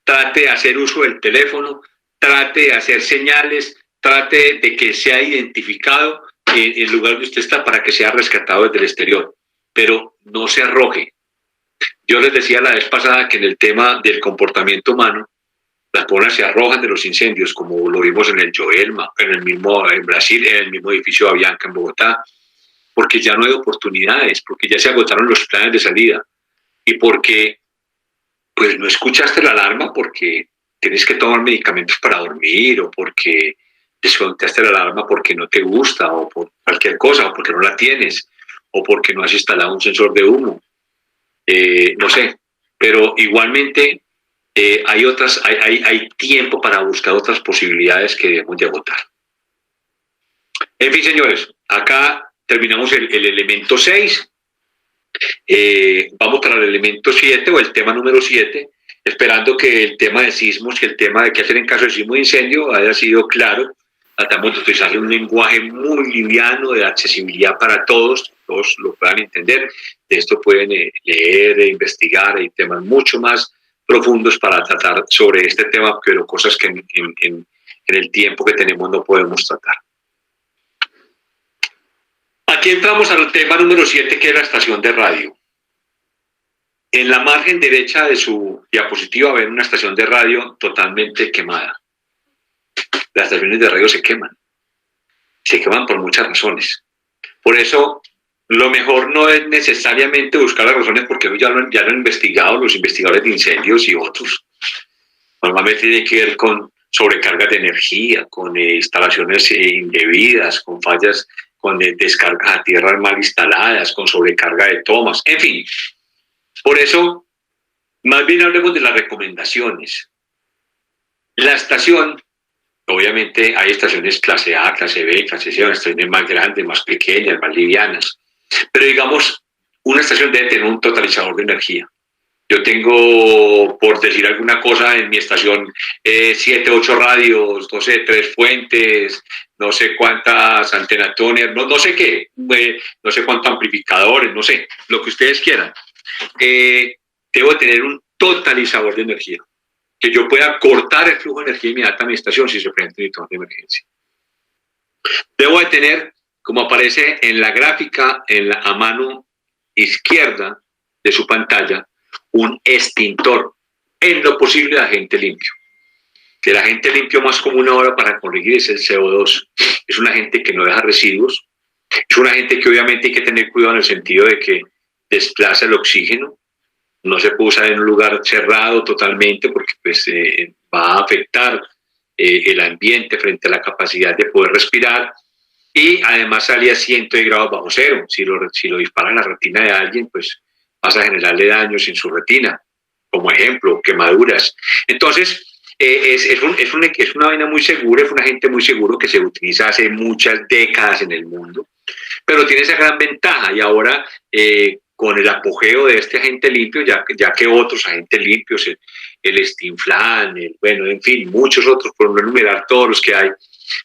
trate de hacer uso del teléfono, trate de hacer señales, trate de que sea identificado en el lugar donde usted está para que sea rescatado desde el exterior, pero no se arroje. Yo les decía la vez pasada que en el tema del comportamiento humano, las personas se arrojan de los incendios, como lo vimos en el Joelma, en Brasil, en el mismo edificio de Avianca en Bogotá, porque ya no hay oportunidades, porque ya se agotaron los planes de salida y porque pues no escuchaste la alarma porque tienes que tomar medicamentos para dormir o porque desconectaste la alarma porque no te gusta o por cualquier cosa o porque no la tienes o porque no has instalado un sensor de humo. No sé, pero igualmente hay tiempo para buscar otras posibilidades que debemos de agotar. En fin, señores, acá terminamos el elemento 6. Vamos para el elemento 7 o el tema número 7, esperando que el tema de sismos y el tema de qué hacer en caso de sismo de incendio haya sido claro. Tratamos de utilizar un lenguaje muy liviano, de accesibilidad para todos lo puedan entender. De esto pueden leer e investigar. Hay temas mucho más profundos para tratar sobre este tema, pero cosas que en el tiempo que tenemos no podemos tratar. Aquí entramos al tema número 7, que es la estación de radio. En la margen derecha de su diapositiva ven una estación de radio totalmente quemada. Las estaciones de radio se queman por muchas razones. Por eso, lo mejor no es necesariamente buscar las razones, porque ya lo han investigado los investigadores de incendios y otros. Normalmente tiene que ver con sobrecargas de energía, con instalaciones indebidas, con fallas, con descargas a tierras mal instaladas, con sobrecarga de tomas, en fin. Por eso, más bien hablemos de las recomendaciones. La estación, obviamente hay estaciones clase A, clase B, clase C, estaciones más grandes, más pequeñas, más livianas, pero digamos, una estación debe tener un totalizador de energía. Yo tengo, por decir alguna cosa, en mi estación 7, 8 radios, no sé, 3 fuentes, no sé cuántas antenatones, no sé qué, no sé cuántos amplificadores, no sé, lo que ustedes quieran. Debo tener un totalizador de energía, que yo pueda cortar el flujo de energía inmediata a mi estación si se presenta un situación de emergencia. Debo de tener, como aparece en la gráfica, a mano izquierda de su pantalla, un extintor, en lo posible de agente limpio. El agente limpio más común ahora para corregir es el CO2. Es un agente que no deja residuos, es un agente que obviamente hay que tener cuidado en el sentido de que desplaza el oxígeno, no se puede usar en un lugar cerrado totalmente porque pues, va a afectar el ambiente frente a la capacidad de poder respirar, y además sale a 100 grados bajo cero. Si lo dispara en la retina de alguien, pues vas a generarle daños en su retina, como ejemplo, quemaduras. Entonces, es una vaina muy segura, es un agente muy seguro que se utiliza hace muchas décadas en el mundo, pero tiene esa gran ventaja, y ahora con el apogeo de este agente limpio, ya que otros agentes limpios, el Stinflan, bueno, en fin, muchos otros, por no enumerar todos los que hay,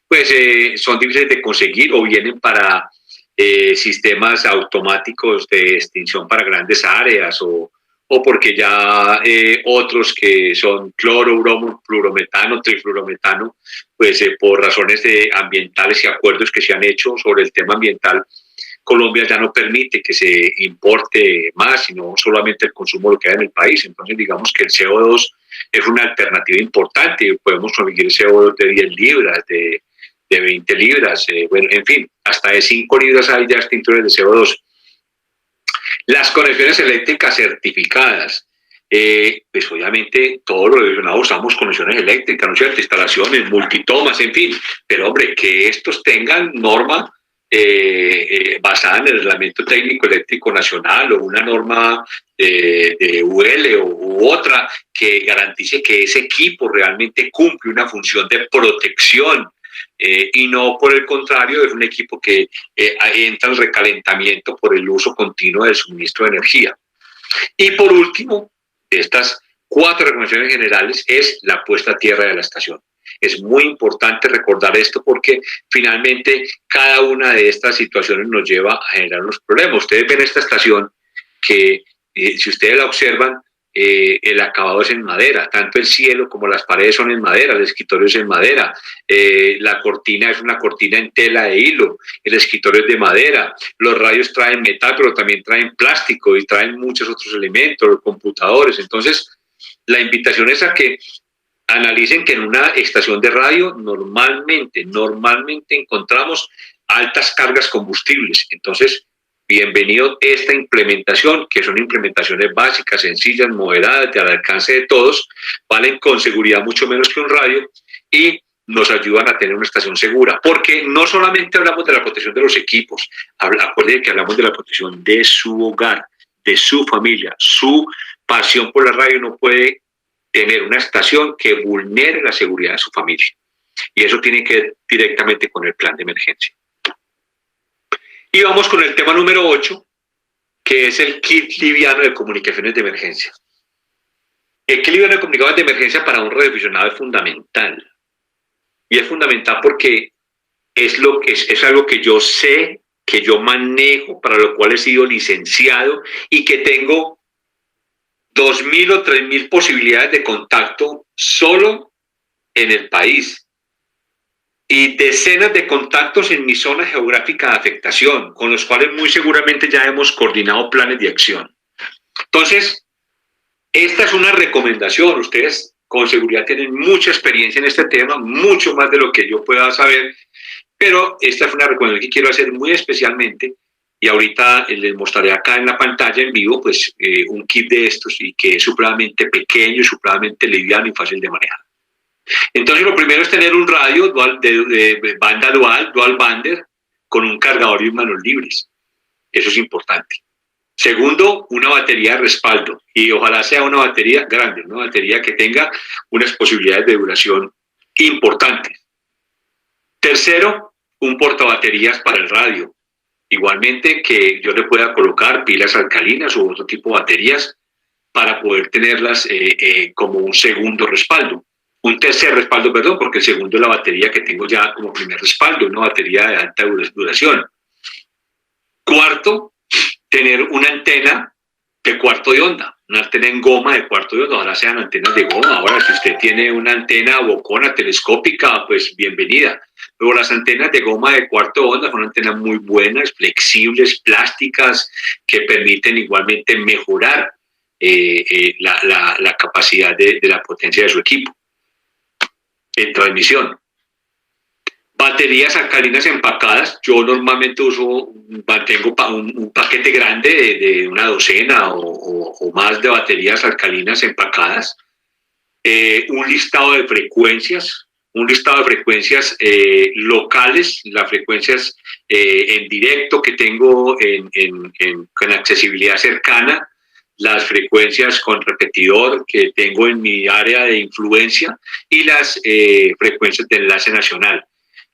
pues son difíciles de conseguir o vienen para sistemas automáticos de extinción para grandes áreas, o porque ya otros que son cloro, bromo, fluorometano, trifluorometano, pues por razones ambientales y acuerdos que se han hecho sobre el tema ambiental, Colombia ya no permite que se importe más, sino solamente el consumo lo que hay en el país. Entonces, digamos que el CO2 es una alternativa importante. Podemos conseguir CO2 de 10 libras, de 20 libras, bueno, en fin, hasta de 5 libras hay ya extintores de CO2. Las conexiones eléctricas certificadas. Pues obviamente todo lo relacionado usamos conexiones eléctricas, ¿no es cierto? Instalaciones, multitomas, en fin. Pero hombre, que estos tengan norma basada en el Reglamento Técnico Eléctrico Nacional, o una norma de UL u otra que garantice que ese equipo realmente cumple una función de protección, y no por el contrario es un equipo que entra en recalentamiento por el uso continuo del suministro de energía. Y por último, de estas 4 recomendaciones generales, es la puesta a tierra de la estación. Es muy importante recordar esto porque finalmente cada una de estas situaciones nos lleva a generar unos problemas. Ustedes ven esta estación que, si ustedes la observan, el acabado es en madera, tanto el cielo como las paredes son en madera, el escritorio es en madera, la cortina es una cortina en tela de hilo, el escritorio es de madera, los radios traen metal, pero también traen plástico y traen muchos otros elementos, los computadores. Entonces, la invitación es a que analicen que en una estación de radio normalmente encontramos altas cargas combustibles. Entonces, bienvenido esta implementación, que son implementaciones básicas, sencillas, moderadas, al alcance de todos, valen con seguridad mucho menos que un radio y nos ayudan a tener una estación segura, porque no solamente hablamos de la protección de los equipos, acuérdense que hablamos de la protección de su hogar, de su familia. Su pasión por la radio no puede tener una estación que vulnere la seguridad de su familia, y eso tiene que ver directamente con el plan de emergencia. Y vamos con el tema número 8, que es el kit liviano de comunicaciones de emergencia. El kit liviano de comunicaciones de emergencia para un radioaficionado es fundamental. Y es fundamental porque es algo que yo sé, que yo manejo, para lo cual he sido licenciado y que tengo 2.000 o 3.000 posibilidades de contacto solo en el país. y decenas de contactos en mi zona geográfica de afectación, con los cuales muy seguramente ya hemos coordinado planes de acción. Entonces, esta es una recomendación. Ustedes con seguridad tienen mucha experiencia en este tema, mucho más de lo que yo pueda saber, pero esta es una recomendación que quiero hacer muy especialmente, y ahorita les mostraré acá en la pantalla en vivo pues un kit de estos, y que es supremamente pequeño, supremamente liviano y fácil de manejar. Entonces lo primero es tener un radio de banda dual bander, con un cargador y manos libres. Eso es importante. Segundo, una batería de respaldo, y ojalá sea una batería grande, una batería que tenga unas posibilidades de duración importantes. Tercero, un portabaterías para el radio. Igualmente que yo le pueda colocar pilas alcalinas u otro tipo de baterías para poder tenerlas como un segundo respaldo. Un tercer respaldo, perdón, porque el segundo es la batería que tengo ya como primer respaldo, una batería de alta duración. Cuarto, tener una antena de cuarto de onda, una antena en goma de cuarto de onda. Ahora sean antenas de goma. Ahora, si usted tiene una antena bocona telescópica, pues bienvenida. Pero las antenas de goma de cuarto de onda son antenas muy buenas, flexibles, plásticas, que permiten igualmente mejorar la capacidad de la potencia de su equipo en transmisión. Baterías alcalinas empacadas. Yo normalmente mantengo un paquete grande de una docena o más de baterías alcalinas empacadas. Un listado de frecuencias, locales, las frecuencias en directo que tengo con accesibilidad cercana, las frecuencias con repetidor que tengo en mi área de influencia, y las frecuencias de enlace nacional.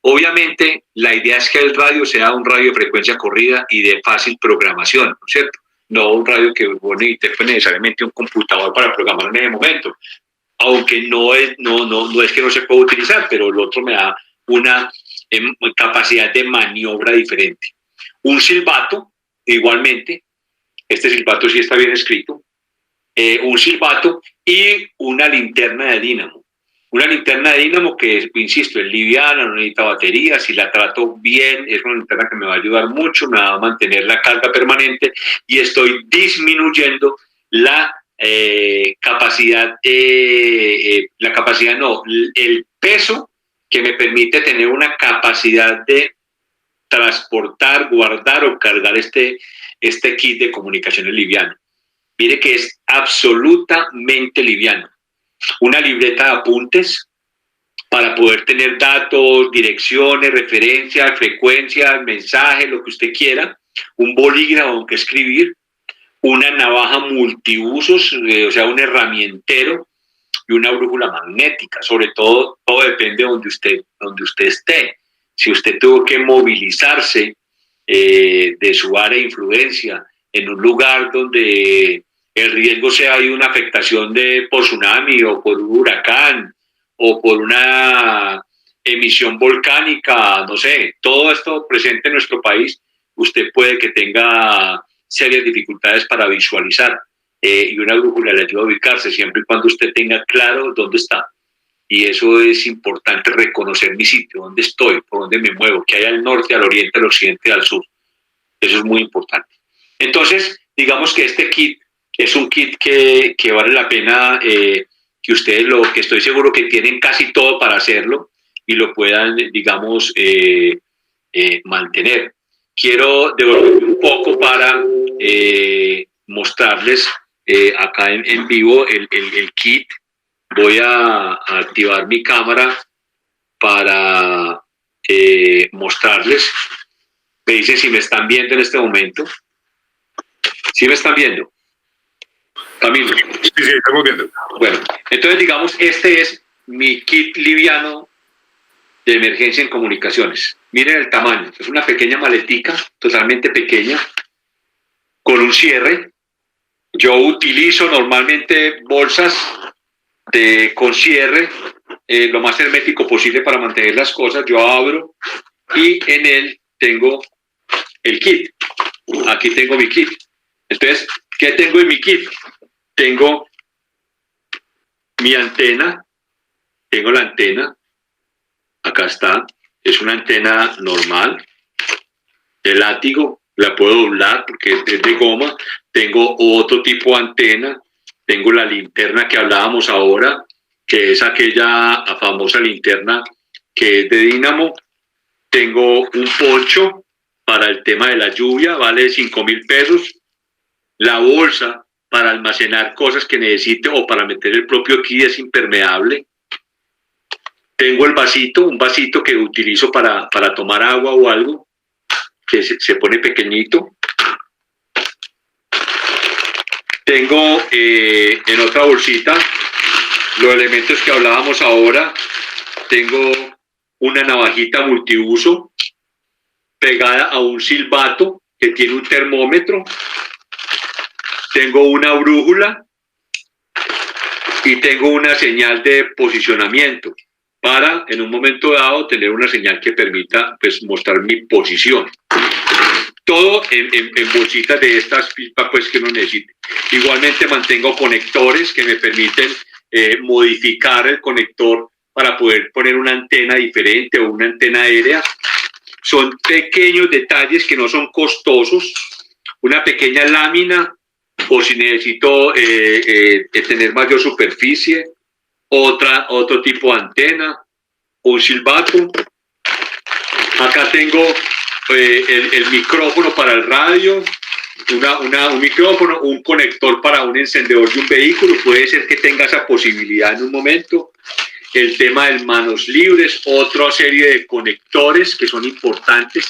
Obviamente, la idea es que el radio sea un radio de frecuencia corrida y de fácil programación, ¿no es cierto? No un radio que necesite necesariamente un computador para programar en ese momento, aunque no es que no se pueda utilizar, pero el otro me da una capacidad de maniobra diferente. Un silbato, igualmente, este silbato sí está bien escrito, un silbato y una linterna de dínamo. Una linterna de dínamo que, insisto, es liviana, no necesita batería. Si la trato bien, es una linterna que me va a ayudar mucho, me va a mantener la carga permanente, y estoy disminuyendo el peso que me permite tener una capacidad de transportar, guardar o cargar este kit de comunicaciones liviano. Mire que es absolutamente liviano. Una libreta de apuntes para poder tener datos, direcciones, referencias, frecuencias, mensajes, lo que usted quiera. Un bolígrafo que escribir. Una navaja multiusos, o sea, un herramientero, y una brújula magnética. Sobre todo, todo depende de donde usted esté. Si usted tuvo que movilizarse de su área de influencia en un lugar donde el riesgo sea de una afectación por tsunami o por un huracán o por una emisión volcánica, no sé, todo esto presente en nuestro país, usted puede que tenga serias dificultades para visualizar, y una brújula le ayuda a ubicarse siempre y cuando usted tenga claro dónde está. Y eso es importante, reconocer mi sitio, dónde estoy, por dónde me muevo, qué hay al norte, al oriente, al occidente, al sur. Eso es muy importante. Entonces, digamos que este kit es un kit que vale la pena que ustedes, que estoy seguro que tienen casi todo para hacerlo, y lo puedan, digamos, mantener. Quiero devolverme un poco para mostrarles acá en vivo el kit. Voy a activar mi cámara para mostrarles. Me dicen si me están viendo en este momento. ¿Sí me están viendo? Camilo. Sí, estamos viendo. Bueno, entonces digamos, este es mi kit liviano de emergencia en comunicaciones. Miren el tamaño. Es una pequeña maletica, totalmente pequeña, con un cierre. Yo utilizo normalmente bolsas con cierre lo más hermético posible para mantener las cosas. Yo abro y en él tengo el kit. Aquí tengo mi kit. Entonces, ¿qué tengo en mi kit? Tengo mi antena, tengo la antena, acá está, es una antena normal, de látigo, la puedo doblar porque es de goma. Tengo otro tipo de antena, tengo la linterna que hablábamos ahora, que es aquella famosa linterna que es de dínamo. Tengo un poncho para el tema de la lluvia, vale 5.000 pesos. La bolsa para almacenar cosas que necesite o para meter el propio kit es impermeable. Tengo el vasito, un vasito que utilizo para tomar agua o algo, que se pone pequeñito. Tengo en otra bolsita los elementos que hablábamos ahora. Tengo una navajita multiuso pegada a un silbato que tiene un termómetro. Tengo una brújula y tengo una señal de posicionamiento para, en un momento dado, tener una señal que permita pues, mostrar mi posición. Todo en bolsitas de estas pues, que uno necesite. Igualmente mantengo conectores que me permiten modificar el conector para poder poner una antena diferente o una antena aérea. Son pequeños detalles que no son costosos. Una pequeña lámina, o si necesito tener mayor superficie, otro tipo de antena, un silbato. Acá tengo el micrófono para el radio, un micrófono, un conector para un encendedor de un vehículo, puede ser que tenga esa posibilidad en un momento. El tema de manos libres, otra serie de conectores que son importantes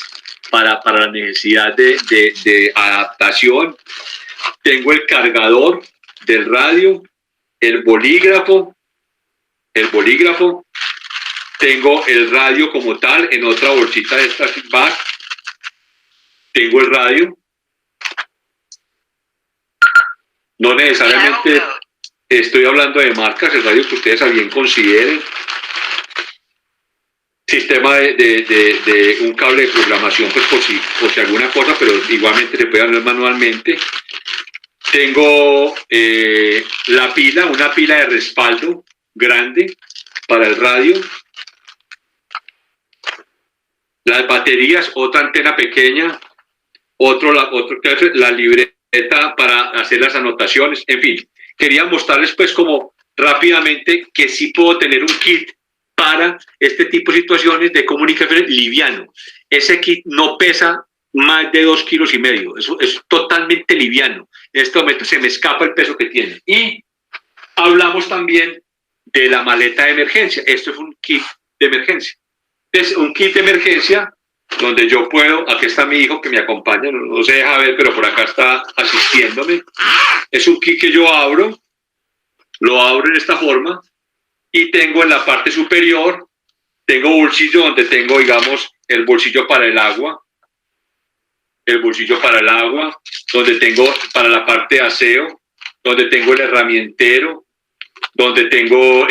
para la necesidad de adaptación. Tengo el cargador del radio, el bolígrafo, tengo el radio como tal en otra bolsita de esta bag. Tengo el radio. No necesariamente estoy hablando de marcas, el radio que ustedes a bien consideren. Sistema de un cable de programación, pues por si alguna cosa, pero igualmente se puede hablar manualmente. Tengo la pila, una pila de respaldo grande para el radio. Las baterías, otra antena pequeña, la libreta para hacer las anotaciones. En fin, quería mostrarles pues como rápidamente que sí puedo tener un kit para este tipo de situaciones de comunicación liviano. Ese kit no pesa más de 2,5 kilos. Eso es totalmente liviano. En este momento se me escapa el peso que tiene. Y hablamos también de la maleta de emergencia. Esto es un kit de emergencia. Es un kit de emergencia donde yo puedo, aquí está mi hijo que me acompaña, no se deja ver, pero por acá está asistiéndome. Es un kit que yo abro, lo abro en esta forma y tengo en la parte superior, tengo bolsillo donde tengo, digamos, el bolsillo para el agua, donde tengo para la parte de aseo, donde tengo el herramientero, donde tengo,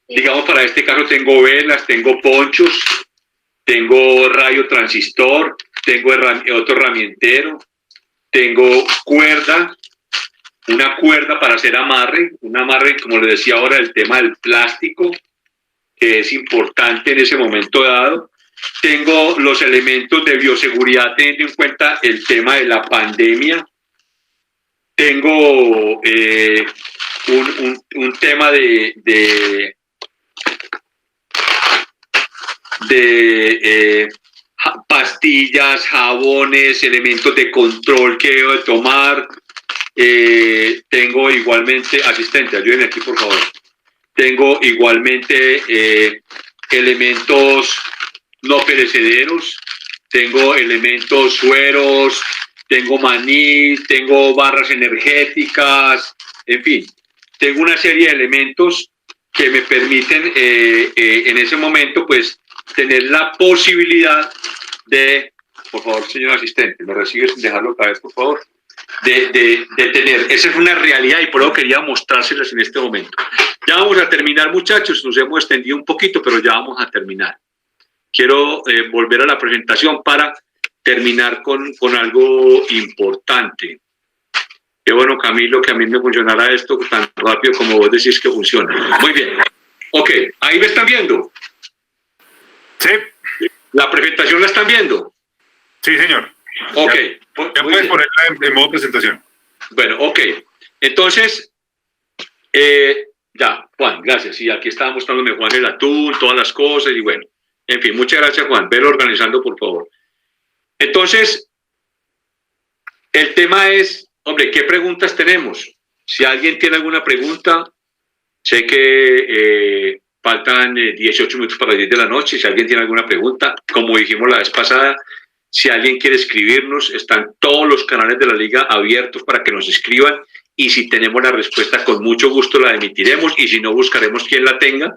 digamos, para este caso tengo velas, tengo ponchos, tengo radio transistor, tengo otro herramientero, tengo cuerda, una cuerda para hacer amarre, un amarre, como les decía ahora, el tema del plástico, que es importante en ese momento dado. Tengo los elementos de bioseguridad teniendo en cuenta el tema de la pandemia. Tengo un tema de pastillas, jabones, elementos de control que debo de tomar. Tengo igualmente, asistente, ayúdenme aquí por favor. Tengo igualmente elementos no perecederos, tengo elementos sueros, tengo maní, tengo barras energéticas, en fin, tengo una serie de elementos que me permiten en ese momento pues tener la posibilidad de, por favor señor asistente, me recibe sin dejarlo caer por favor, de tener, esa es una realidad y por eso quería mostrárselas en este momento. Ya vamos a terminar muchachos, nos hemos extendido un poquito pero ya vamos a terminar. Quiero volver a la presentación para terminar con algo importante. Qué bueno, Camilo, que a mí me funcionara esto tan rápido como vos decís que funciona. Muy bien. Ok, ahí me están viendo. Sí. ¿La presentación la están viendo? Sí, señor. Ok. Ya puedes ponerla en modo presentación. Bueno, ok. Entonces, ya, Juan, gracias. Y aquí estaba mostrándome Juan el atún, todas las cosas y bueno. En fin, muchas gracias, Juan. Velo organizando, por favor. Entonces, el tema es, hombre, ¿qué preguntas tenemos? Si alguien tiene alguna pregunta, sé que faltan 18 minutos para las 10 de la noche. Si alguien tiene alguna pregunta, como dijimos la vez pasada, si alguien quiere escribirnos, están todos los canales de la liga abiertos para que nos escriban y si tenemos la respuesta, con mucho gusto la emitiremos y si no, buscaremos quien la tenga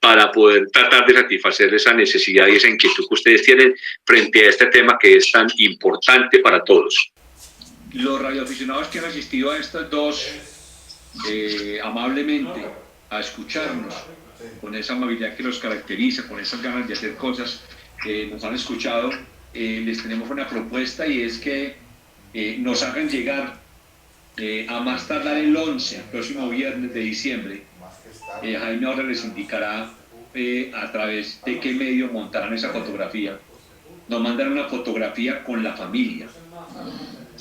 para poder tratar de satisfacer esa necesidad y esa inquietud que ustedes tienen frente a este tema que es tan importante para todos. Los radioaficionados que han asistido a estas dos amablemente a escucharnos con esa amabilidad que los caracteriza, con esas ganas de hacer cosas, nos han escuchado, les tenemos una propuesta y es que nos hagan llegar a más tardar el 11, el próximo viernes de diciembre. Jaime ahora les indicará a través de qué medio montarán esa fotografía. Nos mandan una fotografía con la familia.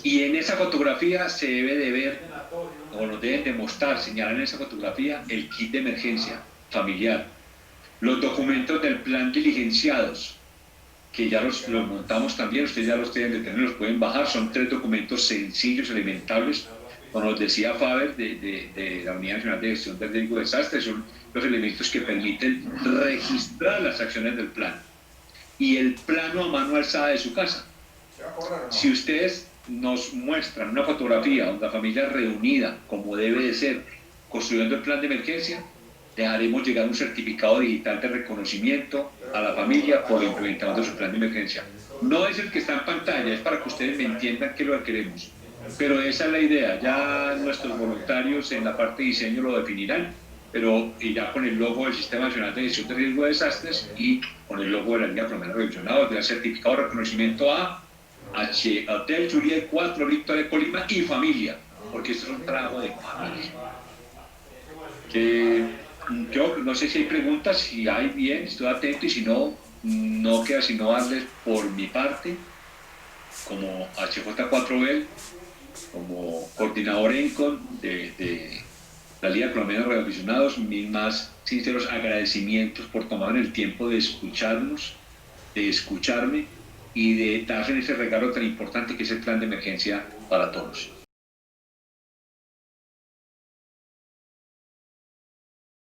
Y en esa fotografía se debe de ver, o nos deben demostrar, señalar en esa fotografía el kit de emergencia familiar, los documentos del plan diligenciados, que ya los montamos también, ustedes ya los tienen de tener, los pueden bajar, son 3 documentos sencillos, elementables, como nos decía Faber de la Unidad Nacional de Gestión del Riesgo de Desastres, son los elementos que permiten registrar las acciones del plan. Y el plano a mano alzada de su casa. Si ustedes nos muestran una fotografía donde la familia reunida, como debe de ser, construyendo el plan de emergencia, dejaremos llegar un certificado digital de reconocimiento a la familia por la implementación de su plan de emergencia. No es el que está en pantalla, es para que ustedes me entiendan qué es lo que queremos. Pero esa es la idea, ya nuestros voluntarios en la parte de diseño lo definirán, pero y ya con el logo del Sistema Nacional de Gestión de Riesgo de Desastres y con el logo de la Liga Colombiana de Revisionados, del certificado de reconocimiento a Hotel Juliet 4, Victoria Colima y familia, porque esto es un trabajo de familia. Yo no sé si hay preguntas, si hay, bien, estoy atento y si no, no queda sino darles por mi parte, como HJ4B, como coordinador ENCON de la Liga Colombiana de Radioaficionados, mis más sinceros agradecimientos por tomar el tiempo de escucharnos, de escucharme y de darse ese regalo tan importante que es el plan de emergencia para todos.